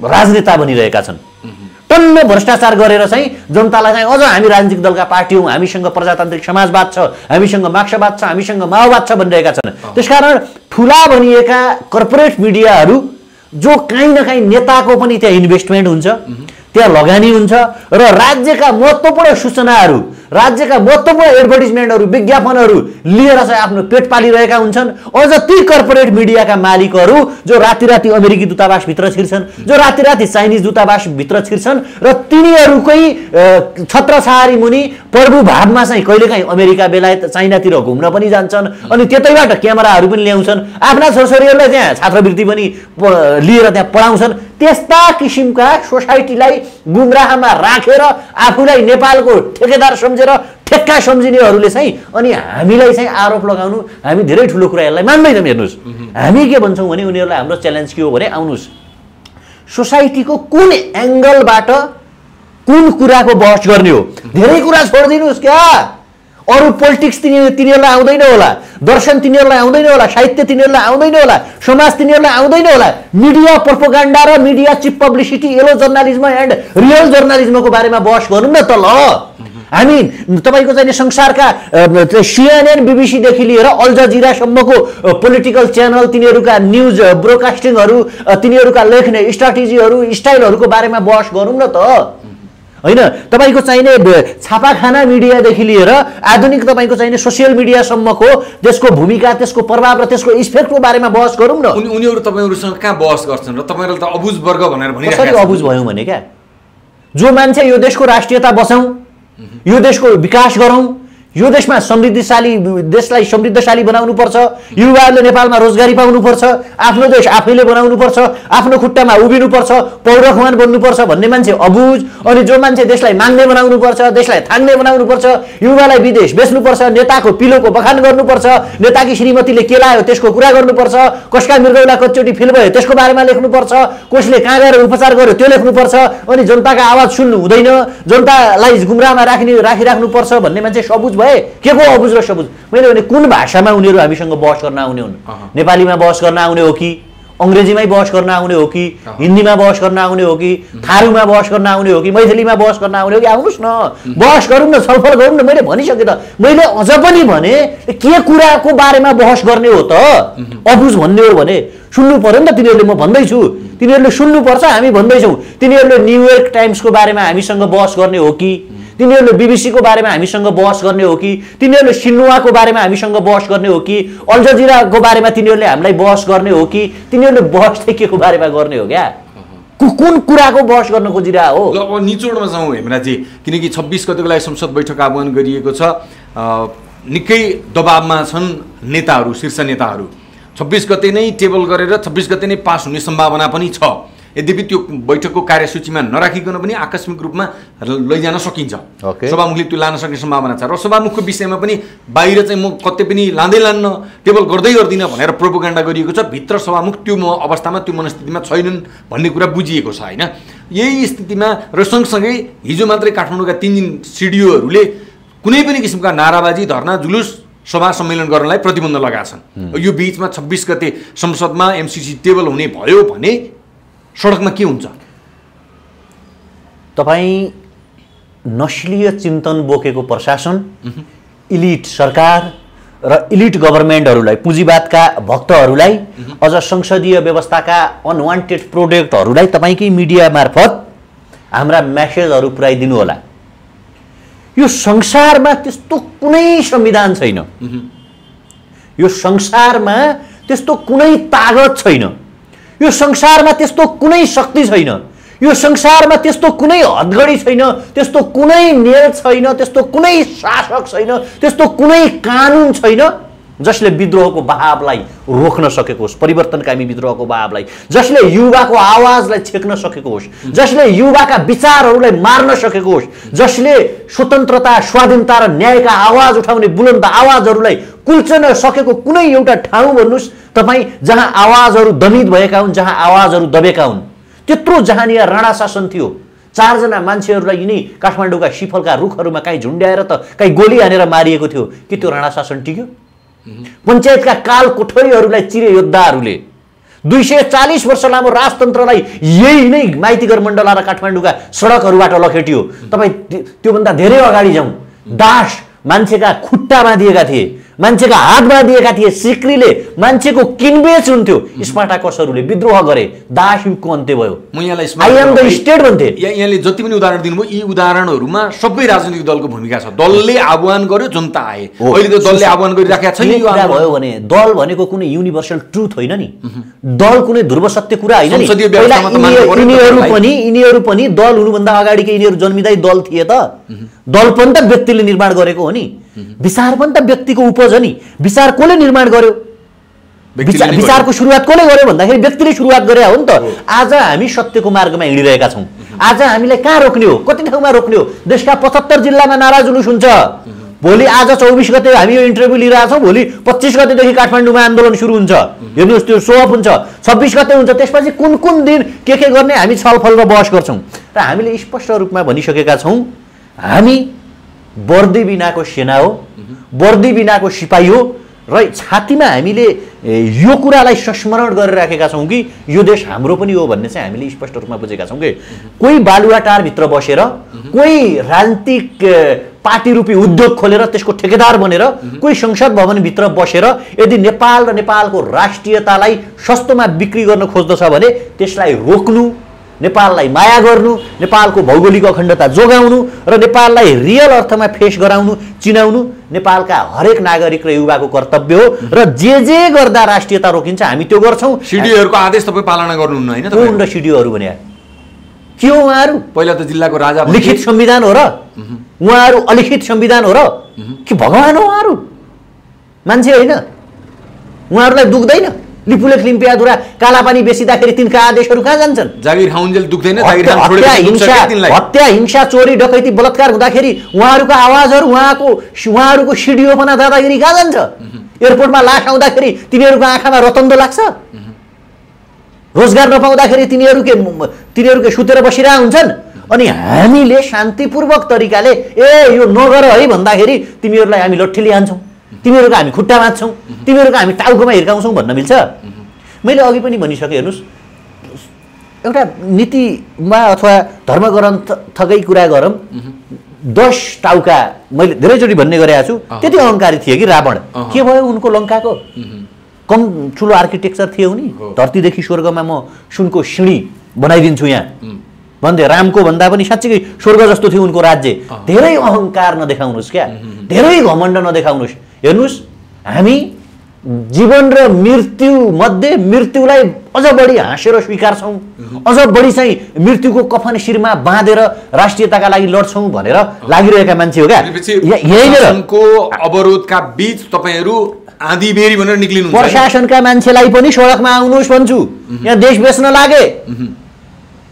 राजनेता बनिरहेका छन्। टन्न भ्रष्टाचार गरेर चाहिँ जनतालाई चाहिँ अझ हामी राजनीतिक दलका पार्टी हौँ, हामीसँग प्रजातान्त्रिक समाजवाद छ, हामीसँग मार्क्सवाद छ, हामीसँग माओवाद छ भनिरहेका छन्। त्यसकारण ठुला भनिएका कर्पोरेट मिडियाहरू जो काहीँ न काहीँ नेताको पनि त्यहाँ इन्भेस्टमेन्ट हुन्छ, त्यहाँ लगानी हुन्छ र राज्यका महत्त्वपूर्ण सूचनाहरू, राज्यका महत्त्वपूर्ण एडभर्टिजमेन्टहरू, विज्ञापनहरू लिएर चाहिँ आफ्नो पेट पालिरहेका हुन्छन्। अझ ती कर्पोरेट मिडियाका मालिकहरू जो राति राति अमेरिकी दूतावासभित्र छिर्छन्, जो राति राति चाइनिज दूतावासभित्र छिर्छन् र तिनीहरूकै छत्रछायारी मुनि प्रभुभावमा चाहिँ कहिलेकाहीँ अमेरिका, बेलायत, चाइनातिर घुम्न पनि जान्छन्। अनि त्यतैबाट क्यामेराहरू पनि ल्याउँछन्, आफ्ना छोरछोरीहरूलाई त्यहाँ छात्रवृत्ति पनि लिएर त्यहाँ पढाउँछन्। त्यस्ता किसिमका सोसाइटीलाई गुमराहमा राखेर आफूलाई नेपालको ठेकेदार सम्झेर ठेक्का सम्झिनेहरूले चाहिँ अनि हामीलाई चाहिँ आरोप लगाउनु, हामी धेरै ठुलो कुरा यसलाई मान्दैनौँ। हेर्नुहोस्, हामी के भन्छौँ भने उनीहरूलाई हाम्रो च्यालेन्ज के हो भने आउनुहोस्, सोसाइटीको कुन एङ्गलबाट कुन कुराको बहस गर्ने हो, धेरै कुरा छोडिदिनुहोस् क्या। अरू पोलिटिक्स तिनीहरूलाई आउँदैन होला, दर्शन तिनीहरूलाई आउँदैन होला, साहित्य तिनीहरूलाई आउँदैन होला, समाज तिनीहरूलाई आउँदैन होला। मिडिया प्रोपोगन्डा र media cheap publicity, yellow journalism and real जर्नलिज्मको बारेमा बहस गरौँ न त ल। हामी तपाईँको चाहिँ संसारका CNN BBC देखि लिएर अल जजिरासम्मको पोलिटिकल च्यानल, तिनीहरूका न्युज ब्रोडकास्टिङहरू, तिनीहरूका लेख्ने स्ट्राटेजीहरू, स्टाइलहरूको बारेमा बहस गरौँ न त होइन। तपाईँको चाहिने छापाखाना मिडियादेखि लिएर आधुनिक तपाईँको चाहिने सोसियल मिडियासम्मको त्यसको भूमिका, त्यसको प्रभाव र त्यसको इफेक्टको बारेमा बहस गरौँ न। उनीहरू तपाईँहरूसँग कहाँ बहस गर्छन् र तपाईँहरूले त अबुझ वर्ग भनेर भनिरहेका छन्। कसरी अबुझ भयौँ भने क्या, जो मान्छे यो देशको राष्ट्रियता बसाउँ, यो देशको विकास गरौँ, यो देशमा देशलाई समृद्धशाली बनाउनुपर्छ, युवाहरूले नेपालमा रोजगारी पाउनुपर्छ, आफ्नो देश आफैले बनाउनुपर्छ, आफ्नो खुट्टामा उभिनुपर्छ, पौरखमान बन्नुपर्छ भन्ने मान्छे अबुझ। अनि जो मान्छे देशलाई माग्ने बनाउनुपर्छ, देशलाई थाङ्ने बनाउनुपर्छ, युवालाई विदेश बेच्नुपर्छ, नेताको पिलोको बखान गर्नुपर्छ, नेताकी श्रीमतीले के लायो त्यसको कुरा गर्नुपर्छ, कसका मृगौला कतिचोटि फिल भयो त्यसको बारेमा लेख्नुपर्छ, कसले कहाँ गएर उपचार गर्यो त्यो लेख्नुपर्छ, अनि जनताका आवाज सुन्नु हुँदैन, जनतालाई गुमराहमा राखिराख्नुपर्छ भन्ने मान्छे सबुझ के को अबुझ र सबुझ? मैले भने कुन भाषामा उनीहरू हामीसँग बहस गर्न आउने हुन्? नेपालीमा बहस गर्न आउने हो कि, अङ्ग्रेजीमै बहस गर्न आउने हो कि, हिन्दीमा बहस गर्न आउने हो कि, थारूमा बहस गर्न आउने हो कि, मैथिलीमा बहस गर्न आउने हो कि? आउनुहोस् न, बहस गरौँ न, छलफल गरौँ न। मैले भनिसकेँ त, मैले अझ पनि भने के कुराको बारेमा बहस गर्ने हो त? अबुझ भन्ने हो भने सुन्नु पर्यो नि त। तिनीहरूले, म भन्दैछु, तिनीहरूले सुन्नुपर्छ, हामी भन्दैछौँ। तिनीहरूले न्युयोर्क टाइम्सको बारेमा हामीसँग बहस गर्ने हो कि, तिनीहरूले बीबीसीको बारेमा हामीसँग बहस गर्ने हो कि, तिनीहरूले सिन्हुवाको बारेमा हामीसँग बहस गर्ने हो कि, अल जजिराको बारेमा तिनीहरूले हामीलाई बहस गर्ने हो कि, तिनीहरूले बहस चाहिँ के को बारेमा गर्ने हो क्या? कुन कुराको बहस गर्न खोजिरह हो? ल अब निचोडमा जाउँ हेमराजी, किनकि 26 गतेको लागि संसद बैठक आह्वान गरिएको छ। निकै दबावमा छन् नेताहरू, शीर्ष नेताहरू। 26 गते नै टेबल गरेर 26 गते नै पास हुने सम्भावना पनि छ। यद्यपि त्यो बैठकको कार्यसूचीमा नराखिकन पनि आकस्मिक रूपमा लैजान सकिन्छ। सभामुखले त्यो लान सक्ने सम्भावना छ। र सभामुखको विषयमा पनि बाहिर चाहिँ म कतै पनि लान्न, टेबल गर्दिनँ भनेर प्रोपोगन्डा गरिएको छ। भित्र सभामुख त्यो अवस्थामा, त्यो मनस्थितिमा छैनन् भन्ने कुरा बुझिएको छ होइन। यही स्थितिमा र सँगसँगै हिजो मात्रै काठमाडौँका 3 दिन सिडिओहरूले कुनै पनि किसिमका नाराबाजी, धरना, जुलुस, सभा सम्मेलन गर्नलाई प्रतिबन्ध लगाएछन्। यो बीचमा 26 गते संसदमा MCC टेबल हुने भयो भने सडकमा के हुन्छ? तपाईँ नस्लीय चिन्तन बोकेको प्रशासन, इलिट सरकार र इलिट गभर्मेन्टहरूलाई, पुँजीवादका भक्तहरूलाई, अझ संसदीय व्यवस्थाका अनवान्टेड प्रोडक्टहरूलाई तपाईँकै मिडिया मार्फत हाम्रा मेसेजहरू पुर्याइदिनु होला। यो संसारमा त्यस्तो कुनै संविधान छैन, यो संसारमा त्यस्तो कुनै तागत छैन, यो संसारमा त्यस्तो कुनै शक्ति छैन, यो संसारमा त्यस्तो कुनै हदगडी छैन, त्यस्तो कुनै नेल छैन, त्यस्तो कुनै शासक छैन, त्यस्तो कुनै कानुन छैन जसले विद्रोहको बहावलाई रोक्न सकेको होस्, परिवर्तनकामी विद्रोहको बहावलाई, जसले युवाको आवाजलाई छेक्न सकेको होस्, जसले युवाका विचारहरूलाई मार्न सकेको होस्, जसले स्वतन्त्रता, स्वाधीनता र न्यायका आवाज उठाउने बुलन्द आवाजहरूलाई कुल्चन सकेको कुनै एउटा ठाउँ भन्नुहोस् तपाईँ जहाँ आवाजहरू दमित भएका हुन्, जहाँ आवाजहरू दबेका हुन्। त्यत्रो जहाँनिया राणा शासन थियो, 4 जना मान्छेहरूलाई यिनै काठमाडौँका सिफलका रुखहरूमा काहीँ झुन्ड्याएर त काहीँ गोली हानेर मारिएको थियो। के त्यो राणा शासन टिक्यो? पञ्चायतका काल कोठरीहरूलाई चिरे योद्धाहरूले 240 वर्ष लामो राजतन्त्रलाई यही नै माइतीघर मण्डला र काठमाडौँका सडकहरूबाट लखेटियो। तपाईँ त्योभन्दा धेरै अगाडि जाउँ, दास मान्छेका खुट्टामा दिएका थिए, मान्छेका हातमा दिएका थिए, सिक्रीले मान्छेको किनबेच हुन्थ्यो। स्पार्टाकसहरूले विद्रोह गरे, दास युगको अन्त्य भयो। म यहाँलाई आई एम द स्टेट भन्थे। यहाँले जति पनि उदाहरण दिनुभयो, यी उदाहरणहरूमा सबै राजनीतिक दलको भूमिका छ। दलले आह्वान गर्यो, जनता आए। अहिले त दलले आह्वान गरिराखेका छैन। यो भयो भने दल भनेको कुनै युनिभर्सल ट्रुथ होइन नि, दल कुनै ध्रुव सत्य कुरा होइन नि। यिनीहरू पनि दल हुनुभन्दा अगाडिकै यिनीहरू जन्मिँदै दल थिए त। दल पनि त व्यक्तिले निर्माण गरेको हो नि, विचार पनि त व्यक्तिको उपज हो नि। विचार कसले निर्माण गर्यो? विचारको सुरुवात कसले गर्यो भन्दाखेरि व्यक्तिले सुरुवात गरे हो नि त। आज हामी सत्यको मार्गमा हिँडिरहेका छौँ। आज हामीलाई कहाँ रोक्ने हो, कति ठाउँमा रोक्ने हो? देशका 75 जिल्लामा नारा जुलुस हुन्छ। भोलि आज 24 गते हामी यो इन्टरभ्यू लिइरहेछौँ, भोलि 25 गतेदेखि काठमाडौँमा आन्दोलन सुरु हुन्छ। हेर्नुहोस्, त्यो सो अफ हुन्छ, 26 गते हुन्छ। त्यसपछि कुन कुन दिन के गर्ने हामी छलफल र बहस गर्छौँ। र हामीले स्पष्ट रूपमा भनिसकेका छौँ, हामी वर्दी बिनाको सेना हो, वर्दी बिनाको सिपाही हो र छातीमा हामीले यो कुरालाई संस्मरण गरिराखेका छौँ कि यो देश हाम्रो पनि हो भन्ने चाहिँ हामीले स्पष्ट रूपमा बुझेका छौँ कि कोही बालुवाटारभित्र बसेर कोही राजनीतिक पार्टी रूपी उद्योग खोलेर त्यसको ठेकेदार बनेर कोही संसद भवनभित्र बसेर यदि नेपाल र नेपालको राष्ट्रियतालाई सस्तोमा बिक्री गर्न खोज्दछ भने त्यसलाई रोक्नु, नेपाललाई माया गर्नु, नेपालको भौगोलिक अखण्डता जोगाउनु र नेपाललाई रियल अर्थमा फेस गराउनु, चिनाउनु नेपालका हरेक नागरिक र युवाको कर्तव्य हो र जे गर्दा राष्ट्रियता रोकिन्छ हामी त्यो गर्छौँ। सिडिओहरूको आदेश तपाईँ पालना गर्नुहुन्न होइन? कुन र सिडिओहरू भने के हो उहाँहरू? पहिला त जिल्लाको राजा लिखित संविधान हो र? उहाँहरू अलिखित संविधान हो र कि भगवान हो उहाँहरू? मान्छे होइन? उहाँहरूलाई दुख्दैन? लिपुलेख लिम्पियाधुरा कालापानी बेचिँदाखेरि तिनका आदेशहरू कहाँ जान्छन्? जागिर खाउन्जेल दुख्दैन? जागिर खान छोडेपछि दुख्छ के तिनलाई? हत्या, हिंसा, चोरी, डकैती, बलात्कार हुँदाखेरि उहाँहरूको आवाजहरू उहाँहरूको सिडिओपना दादागिरी कहाँ जान्छ? एयरपोर्टमा लास आउँदाखेरि तिनीहरूको आँखामा रतन्द लाग्छ? रोजगार नपाउँदाखेरि तिनीहरूके सुतेर बसिरहेका हुन्छन्? अनि हामीले शान्तिपूर्वक तरिकाले यो नगर है भन्दाखेरि तिमीहरूलाई हामी लट्ठीले हान्छौँ, तिमीहरूको हामी खुट्टा बाँध्छौँ, तिमीहरूको हामी टाउकोमा हिर्काउँछौँ भन्न मिल्छ? मैले अघि पनि भनिसकेँ, हेर्नुहोस्, एउटा नीतिमा अथवा धर्मग्रन्थकै कुरा गरौँ, 10 टाउका मैले धेरैचोटि भन्ने गरेको छु, त्यति अहङ्कारी थिए कि रावण। के भयो उनको लङ्काको? कम ठुलो आर्किटेक्चर थियो नि, धरतीदेखि स्वर्गमा म सुनको सिँढी बनाइदिन्छु यहाँ भन्थे। रामको भन्दा पनि साँच्चीकै स्वर्ग जस्तो थियो उनको राज्य। धेरै अहङ्कार नदेखाउनुहोस्, क्या धेरै घमण्ड नदेखाउनुहोस्। हेर्नुहोस्, हामी जीवन र मृत्यु मध्ये मृत्युलाई अझ बढी हाँसेर स्वीकार्छौँ, अझ बढी चाहिँ मृत्युको कफन शिरमा बाँधेर राष्ट्रियताका लागि लड्छौँ भनेर लागिरहेका मान्छे हो क्या। यहीँको अवरोधका बीच तपाईँहरू आँधीबेरी भनेर निक्लिनु, प्रशासनका मान्छेलाई पनि सडकमा आउनुहोस् भन्छु। यहाँ देश बेच्न लागे,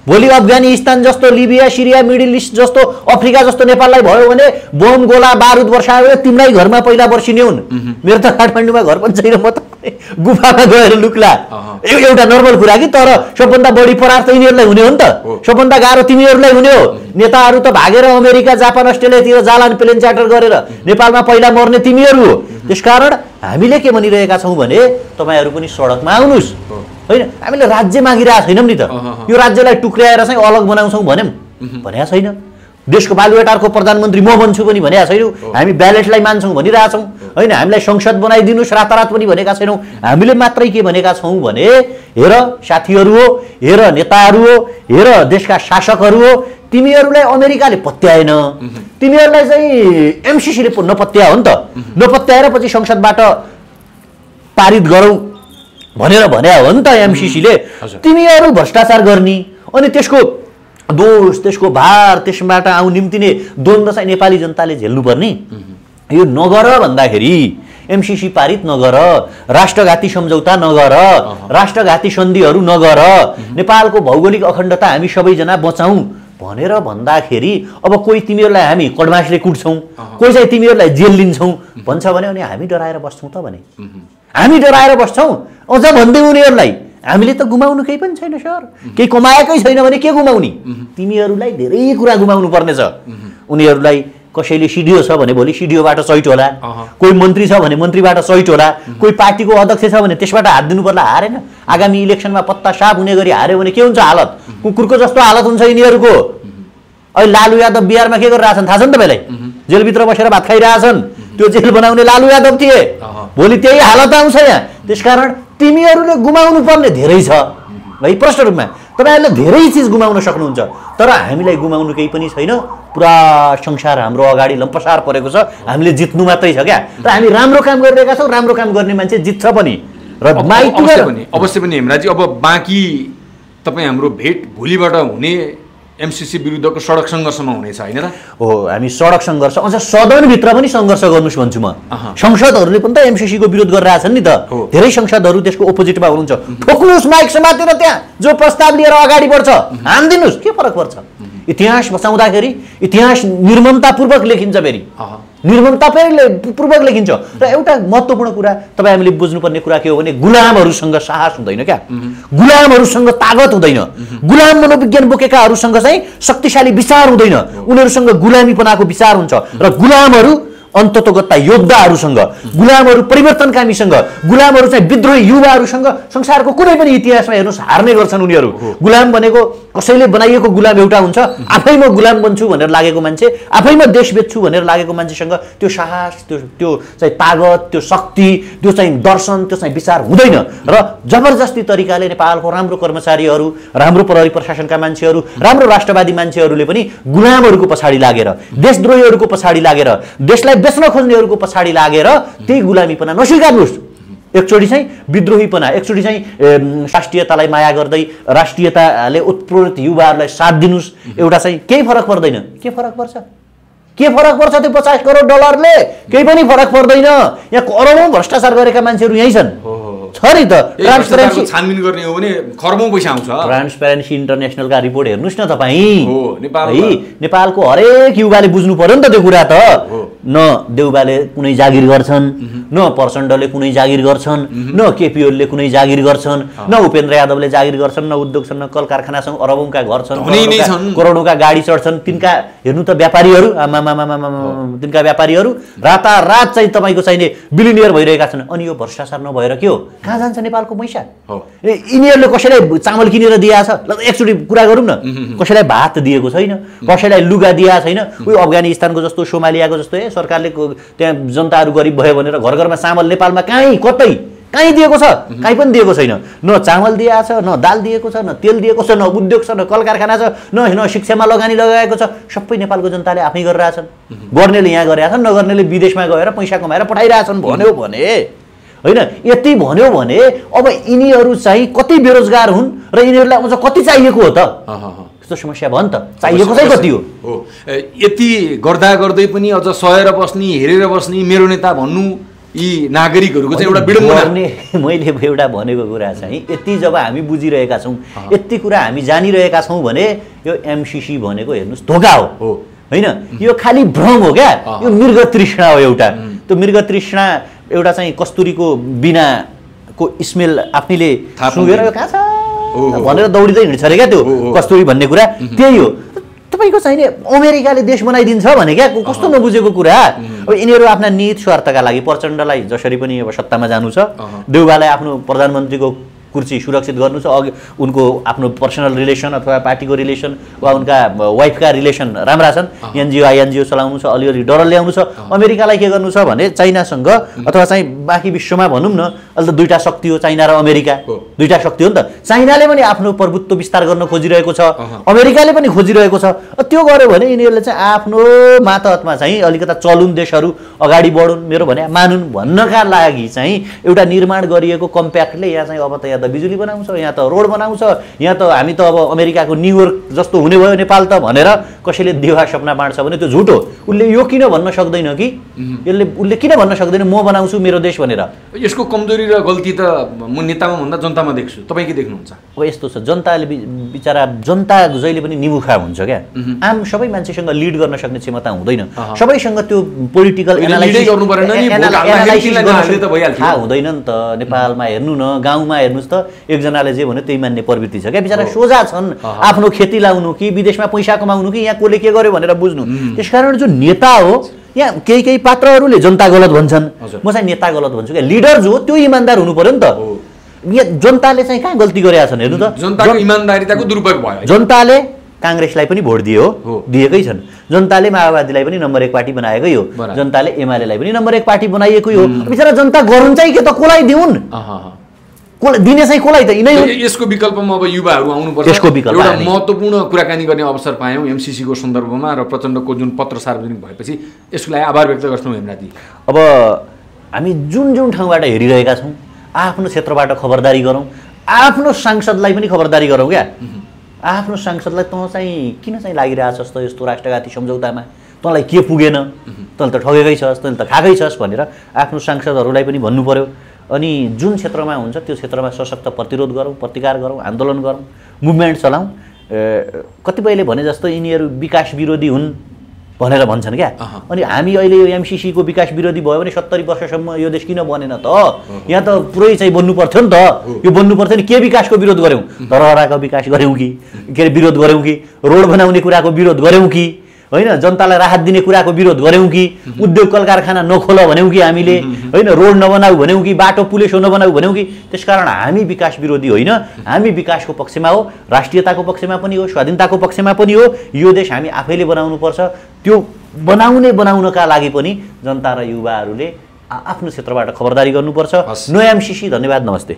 भोलि अफगानिस्तान जस्तो, लिबिया, सिरिया, मिडल इस्ट जस्तो, अफ्रिका जस्तो नेपाललाई भयो भने बम गोला बारुद वर्षायो तिमीलाई घरमा पहिला वर्षिने हुन्। मेरो त काठमाडौँमा घर पनि छैन, म त गुफामा गएर लुक्ला। एउटा नर्मल कुरा कि, तर सबभन्दा बढी परार त यिनीहरूलाई हुने हो नि त, सबभन्दा गाह्रो तिमीहरूलाई हुने हो। नेताहरू त भागेर अमेरिका, जापान, अस्ट्रेलियातिर जालान प्लेन चार्टर गरेर नेपालमा पहिला मर्ने तिमीहरू हो। त्यसकारण हामीले के भनिरहेका छौँ भने तपाईँहरू पनि सडकमा आउनुहोस्। होइन, हामीले राज्य मागिरहेको छैनौँ नि त, यो राज्यलाई टुक्र्याएर चाहिँ अलग बनाउँछौँ भन्यौँ भनेको छैन। देशको बालुवाटारको प्रधानमन्त्री म बन्छु पनि भनेको छैनौँ। हामी ब्यालेटलाई मान्छौँ भनिरहेछौँ। होइन, हामीलाई संसद बनाइदिनुहोस् रातारात पनि भनेका छैनौँ। हामीले मात्रै के भनेका छौँ भने हेर साथीहरू हो, हेर नेताहरू हो, हेर देशका शासकहरू हो, तिमीहरूलाई अमेरिकाले पत्याएन, तिमीहरूलाई चाहिँ एमसिसीले नपत्यायो हो नि त। नपत्याएर पछि संसदबाट पारित गरौँ भनेर भने हो नि त एमसिसीले। तिमीहरू भ्रष्टाचार गर्ने अनि त्यसको दोष, त्यसको भार, त्यसबाट आउँ निम्तिने द्वन्द्व चाहिँ नेपाली जनताले झेल्नुपर्ने। यो नगर भन्दाखेरि एमसिसी पारित नगर, राष्ट्रघाती सम्झौता नगर, राष्ट्रघाती सन्धिहरू नगर, नेपालको भौगोलिक अखण्डता हामी सबैजना बचाउँ भनेर भन्दाखेरि अब कोही तिमीहरूलाई हामी कडमासले कुट्छौँ, कोही चाहिँ तिमीहरूलाई जेल लिन्छौँ भन्छ भने अनि हामी डराएर बस्छौँ त भने? हामी डराएर बस्छौँ? अझ भन्दै उनीहरूलाई हामीले त गुमाउनु केही पनि छैन सर, केही कमाएकै छैन भने के गुमाउने? तिमीहरूलाई धेरै कुरा गुमाउनु पर्नेछ। उनीहरूलाई कसैले सिडिओ छ भने भोलि सिडिओबाट चैट होला, कोही मन्त्री छ भने मन्त्रीबाट चैट होला, कोही पार्टीको अध्यक्ष छ भने त्यसबाट हात दिनु पर्ला। हारेन, आगामी इलेक्सनमा पत्ता साफ हुने गरी हार्यो भने के हुन्छ हालत? कुकुरको जस्तो हालत हुन्छ यिनीहरूको। अहिले लालु यादव बिहारमा के गरिरहेछन् थाहा छ नि तपाईँलाई? जेलभित्र बसेर भात खाइरहेछन्। त्यो जेल बनाउने लालु यादव थिए, भोलि त्यही हालत आउँछ यहाँ। त्यसकारण तिमीहरूले गुमाउनु पर्ने धेरै छ है। प्रष्ट रूपमा तपाईँहरूले धेरै चिज गुमाउन सक्नुहुन्छ, तर हामीलाई गुमाउनु केही पनि छैन। पुरा संसार हाम्रो अगाडि लम्पसार परेको छ, हामीले जित्नु मात्रै छ क्या। र हामी राम्रो काम गरिरहेका छौँ, राम्रो काम गर्ने मान्छे जित्छ पनि र अवश्य पनि। हेमराजी, अब बाँकी तपाईँ हाम्रो भेट भोलिबाट हुने एमसिसी विरुद्धको सडक सङ्घर्षमा हुनेछ होइन र? हो, हामी सडक सङ्घर्ष, अझ सदनभित्र पनि सङ्घर्ष गर्नुहोस् भन्छु म। संसदहरूले पनि त एमसिसीको विरोध गरिरहेछन् नि त, धेरै संसदहरू त्यसको ओपोजिटमा हुनुहुन्छ। ठोक्नुहोस् माइक समातेर, त्यहाँ जो प्रस्ताव लिएर अगाडि बढ्छ हानिदिनुहोस्, के फरक पर्छ? इतिहास बचाउँदाखेरि इतिहास निर्ममतापूर्वक लेखिन्छ फेरि। निर्ममतापूर्वक लेखिन्छ। र एउटा महत्त्वपूर्ण कुरा तपाईँ हामीले बुझ्नुपर्ने कुरा के हो भने गुलामहरूसँग साहस हुँदैन क्या, गुलामहरूसँग तागत हुँदैन, गुलाम मनोविज्ञान बोकेकाहरूसँग चाहिँ शक्तिशाली विचार हुँदैन, उनीहरूसँग गुलामीपनाको विचार हुन्छ। र गुलामहरू अन्ततोगत्ता योद्धाहरूसँग, गुलामहरू परिवर्तनकामीसँग, गुलामहरू चाहिँ विद्रोही युवाहरूसँग संसारको कुनै पनि इतिहासमा हेर्नुहोस् हार्ने गर्छन् उनीहरू। गुलाम भनेको कसैले बनाइएको गुलाम एउटा हुन्छ, आफै म गुलाम बन्छु भनेर लागेको मान्छे, आफै म देश बेच्छु भनेर लागेको मान्छेसँग त्यो साहस, त्यो चाहिँ तागत, त्यो शक्ति, त्यो चाहिँ दर्शन, त्यो चाहिँ विचार हुँदैन। र जबरजस्ती तरिकाले नेपालको राम्रो कर्मचारीहरू, राम्रो प्रहरी प्रशासनका मान्छेहरू, राम्रो राष्ट्रवादी मान्छेहरूले पनि गुलामहरूको पछाडि लागेर, देशद्रोहीहरूको पछाडि लागेर, देशलाई बेच्न खोज्नेहरूको पछाडि लागेर त्यही गुलामीपना नस्वीकार्नुहोस्। एकचोटि चाहिँ विद्रोहीपना, एकचोटि चाहिँ राष्ट्रियतालाई माया गर्दै राष्ट्रियताले उत्प्रेरित युवाहरूलाई साथ दिनुहोस्। एउटा चाहिँ केही फरक पर्दैन। के फरक पर्छ? के फरक पर्छ त्यो 50 करोड डलरले? केही पनि फरक पर्दैन। यहाँ करोडौं भ्रष्टाचार गरेका मान्छेहरू यहीँ छन्। छ नि त। ट्रान्सपेरेन्सी छानबिन गर्ने हो भने खर्बौं पैसा आउँछ। ट्रान्सपेरेन्सी इन्टरनेसनलका रिपोर्ट हेर्नुहोस् न तपाईँ। हो, नेपालको हरेक युवाले बुझ्नु पर्यो नि त त्यो कुरा त। न देउबाले कुनै जागिर गर्छन्, न प्रचण्डले कुनै जागिर गर्छन्, न केपी ओलीले कुनै जागिर गर्छन्, न उपेन्द्र यादवले जागिर गर्छन्, न उद्योग छन्, न कल कारखानासँग अरबौंका घर छन्, करोडौंका गाडी चढ्छन्। तिनका हेर्नु त व्यापारीहरू, तिनका व्यापारीहरू रातारात चाहिँ तपाईँको चाहिने बिलिनियर भइरहेका छन्। अनि यो भ्रष्टाचार नभएर के हो? कहाँ जान्छ नेपालको पैसा? यिनीहरूले कसैलाई चामल किनेर दिएको छ? ल एकचोटि कुरा गरौँ न। कसैलाई भात दिएको छैन, कसैलाई लुगा दिएको छैन। उयो अफगानिस्तानको जस्तो, सोमालियाको जस्तो सरकारले त्यहाँ जनताहरू गरिब भयो भनेर घर घरमा चामल नेपालमा कहीँ दिएको छ? कहीँ पनि दिएको छैन। न चामल दिएको छ, न दाल दिएको छ, न तेल दिएको छ, न उद्योग छ, न कल कारखाना छ, न शिक्षामा लगानी लगाएको छ। सबै नेपालको जनताले आफै गरिरहेछन्। गर्नेले यहाँ गरेका छन्, नगर्नेले विदेशमा गएर पैसा कमाएर पठाइरहेछन्। भन्यो भने होइन, यति भन्यो भने अब यिनीहरू चाहिँ कति बेरोजगार हुन् र यिनीहरूलाई अझ कति चाहिएको हो त? यस्तो समस्या भयो नि त। चाहिएको चाहिँ कति हो? यति गर्दा गर्दै पनि अझ सहेर बस्ने, हेरेर बस्ने मेरो नेता भन्नु यी नागरिकहरूको चाहिँ एउटा विडम्बना। मैले एउटा भनेको कुरा चाहिँ यति जब हामी बुझिरहेका छौँ, यति कुरा हामी जानिरहेका छौँ भने यो एमसिसी भनेको हेर्नुहोस् धोका हो होइन, यो खालि भ्रम हो क्या। यो मृग तृष्णा हो एउटा। त्यो मृग तृष्णा एउटा चाहिँ कस्तुरीको बिनाको स्मेल आफैले सुँगेर यो कहाँ छ भनेर दौडिँदै हिँड्छ अरे क्या त्यो कस्तुरी भन्ने कुरा। त्यही हो। तपाईँको चाहिने अमेरिकाले देश बनाइदिन्छ भने क्या कस्तो नबुझेको कुरा। अब यिनीहरू आफ्ना निहित स्वार्थका लागि प्रचण्डलाई जसरी पनि अब सत्तामा जानु छ, देउबालाई आफ्नो प्रधानमन्त्रीको कुर्सी सुरक्षित गर्नु छ, अघि उनको आफ्नो पर्सनल रिलेसन अथवा पार्टीको रिलेसन वा उनका वाइफका रिलेसन राम्रा छन्, एनजिओ आइएनजिओ चलाउनु छ, अलिअलि डलर ल्याउनु छ। अमेरिकालाई के गर्नु छ भने चाइनासँग अथवा चाहिँ बाँकी विश्वमा भनौँ न, अहिले त दुईटा शक्ति हो चाइना र अमेरिका, दुईटा शक्ति हो नि त। चाइनाले पनि आफ्नो प्रभुत्व विस्तार गर्न खोजिरहेको छ, अमेरिकाले पनि खोजिरहेको छ। त्यो गर्यो भने यिनीहरूले चाहिँ आफ्नो मातहतमा चाहिँ अलिकता चलुन, देशहरू अगाडि बढुन्, मेरो भने मानुन् भन्नका लागि चाहिँ एउटा निर्माण गरिएको कम्प्याक्टले यहाँ चाहिँ अब त यहाँ बिजुली बनाउँछ, यहाँ त रोड बनाउँछ, यहाँ त हामी त अब अमेरिकाको न्युयोर्क जस्तो हुने भयो नेपाल त भनेर कसैले देवा सपना बाँड्छ भने त्यो झुट हो। उसले यो किन भन्न सक्दैन कि उसले किन भन्न सक्दैन म बनाउँछु मेरो देश भनेर? यसको कमजोरी र गल्ती त म नेतामा भन्दा जनतामा देख्छु। तपाईँ के देख्नुहुन्छ? अब यस्तो छ, जनताले बिचरा जनता जहिले पनि निमुखा हुन्छ क्या। आम सबै मान्छेसँग लिड गर्न सक्ने क्षमता हुँदैन, सबैसँग त्यो पोलिटिकल एनालाइसिस हुँदैन नि त। नेपालमा हेर्नु न, गाउँमा हेर्नुहोस् त, एकजनाले जे भन्यो त्यही मान्ने प्रवृत्ति छ क्या। बिचरा सोझा छन्, आफ्नो खेती लाउनु कि विदेशमा पैसा कमाउनु कि यहाँ कसले के गर्यो भनेर बुझ्नु। त्यसकारण जो नेता हो, यहाँ केही पात्रहरूले जनता गलत भन्छन्, म चाहिँ नेता गलत भन्छु क्या। लिडर जो त्यो इमान्दार हुनु पर्यो नि त। यहाँ जनताले चाहिँ कहाँ गल्ती गरेका छन् हेर्नु त। जनताको इमान्दारिताको दुरुपयोग भयो। जनताले काङ्ग्रेसलाई पनि भोट दियो, दिएकै छन्। जनताले माओवादीलाई पनि नम्बर 1 पार्टी बनाएकै हो, जनताले एमालेलाई पनि नम्बर 1 पार्टी बनाएकै हो। बिचरा जनता गरुन् चाहिँ के त, कसलाई दिउन्? दिने चाहिँ कसलाई त? यिनै हो। यसको विकल्पमा अब युवाहरू आउनुपर्छ। यसको विकल्प एउटा महत्त्वपूर्ण कुराकानी गर्ने अवसर पायौँ एमसिसीको सन्दर्भमा र प्रचण्डको जुन पत्र सार्वजनिक भएपछि यसको लागि आभार व्यक्त गर्छौँ हेमराजी। अब हामी जुन जुन ठाउँबाट हेरिरहेका छौँ, आफ्नो क्षेत्रबाट खबरदारी गरौँ, आफ्नो सांसदलाई पनि खबरदारी गरौँ क्या। आफ्नो सांसदलाई तँ चाहिँ किन चाहिँ लागिरहेछस् त यस्तो राष्ट्रघाती सम्झौतामा, तँलाई के पुगेन, तैँले त ठगेकै छस्, तैँले त खाएकै छस् भनेर आफ्नो सांसदहरूलाई पनि भन्नु पर्यो। अनि जुन क्षेत्रमा हुन्छ त्यो क्षेत्रमा सशक्त प्रतिरोध गरौँ, प्रतिकार गरौँ, आन्दोलन गरौँ, मुभमेन्ट चलाउँ। कतिपयले भने जस्तो यिनीहरू विकास विरोधी हुन्, भनेर भन्छन् क्या। अनि हामी अहिले यो एमसीसी को विकास विरोधी भयो भने 70 वर्षसम्म यो देश किन बनेन त? यहाँ त पुरै चाहिँ बन्नु पर्थ्यो नि त। यो बन्नु पर्थ्यो नि, के विकासको विरोध गर्यौँ? धरहराको विकास गर्यौँ कि के अरे विरोध गर्यौँ कि रोड बनाउने कुराको विरोध गर्यौँ कि होइन जनतालाई राहत दिने कुराको विरोध गर्यौँ कि उद्योग कल कारखाना नखोल भन्यौँ कि हामीले होइन रोड नबनाऊ भन्यौँ कि बाटो पुलेसो नबनाऊ भन्यौँ कि? त्यसकारण हामी विकास विरोधी होइन, हामी विकासको पक्षमा हो, राष्ट्रियताको पक्षमा पनि हो, स्वाधीनताको पक्षमा पनि हो। यो देश हामी आफैले बनाउनुपर्छ। त्यो बनाउनका लागि पनि जनता र युवाहरूले आफ्नो क्षेत्रबाट खबरदारी गर्नुपर्छ। No MCC. धन्यवाद, नमस्ते।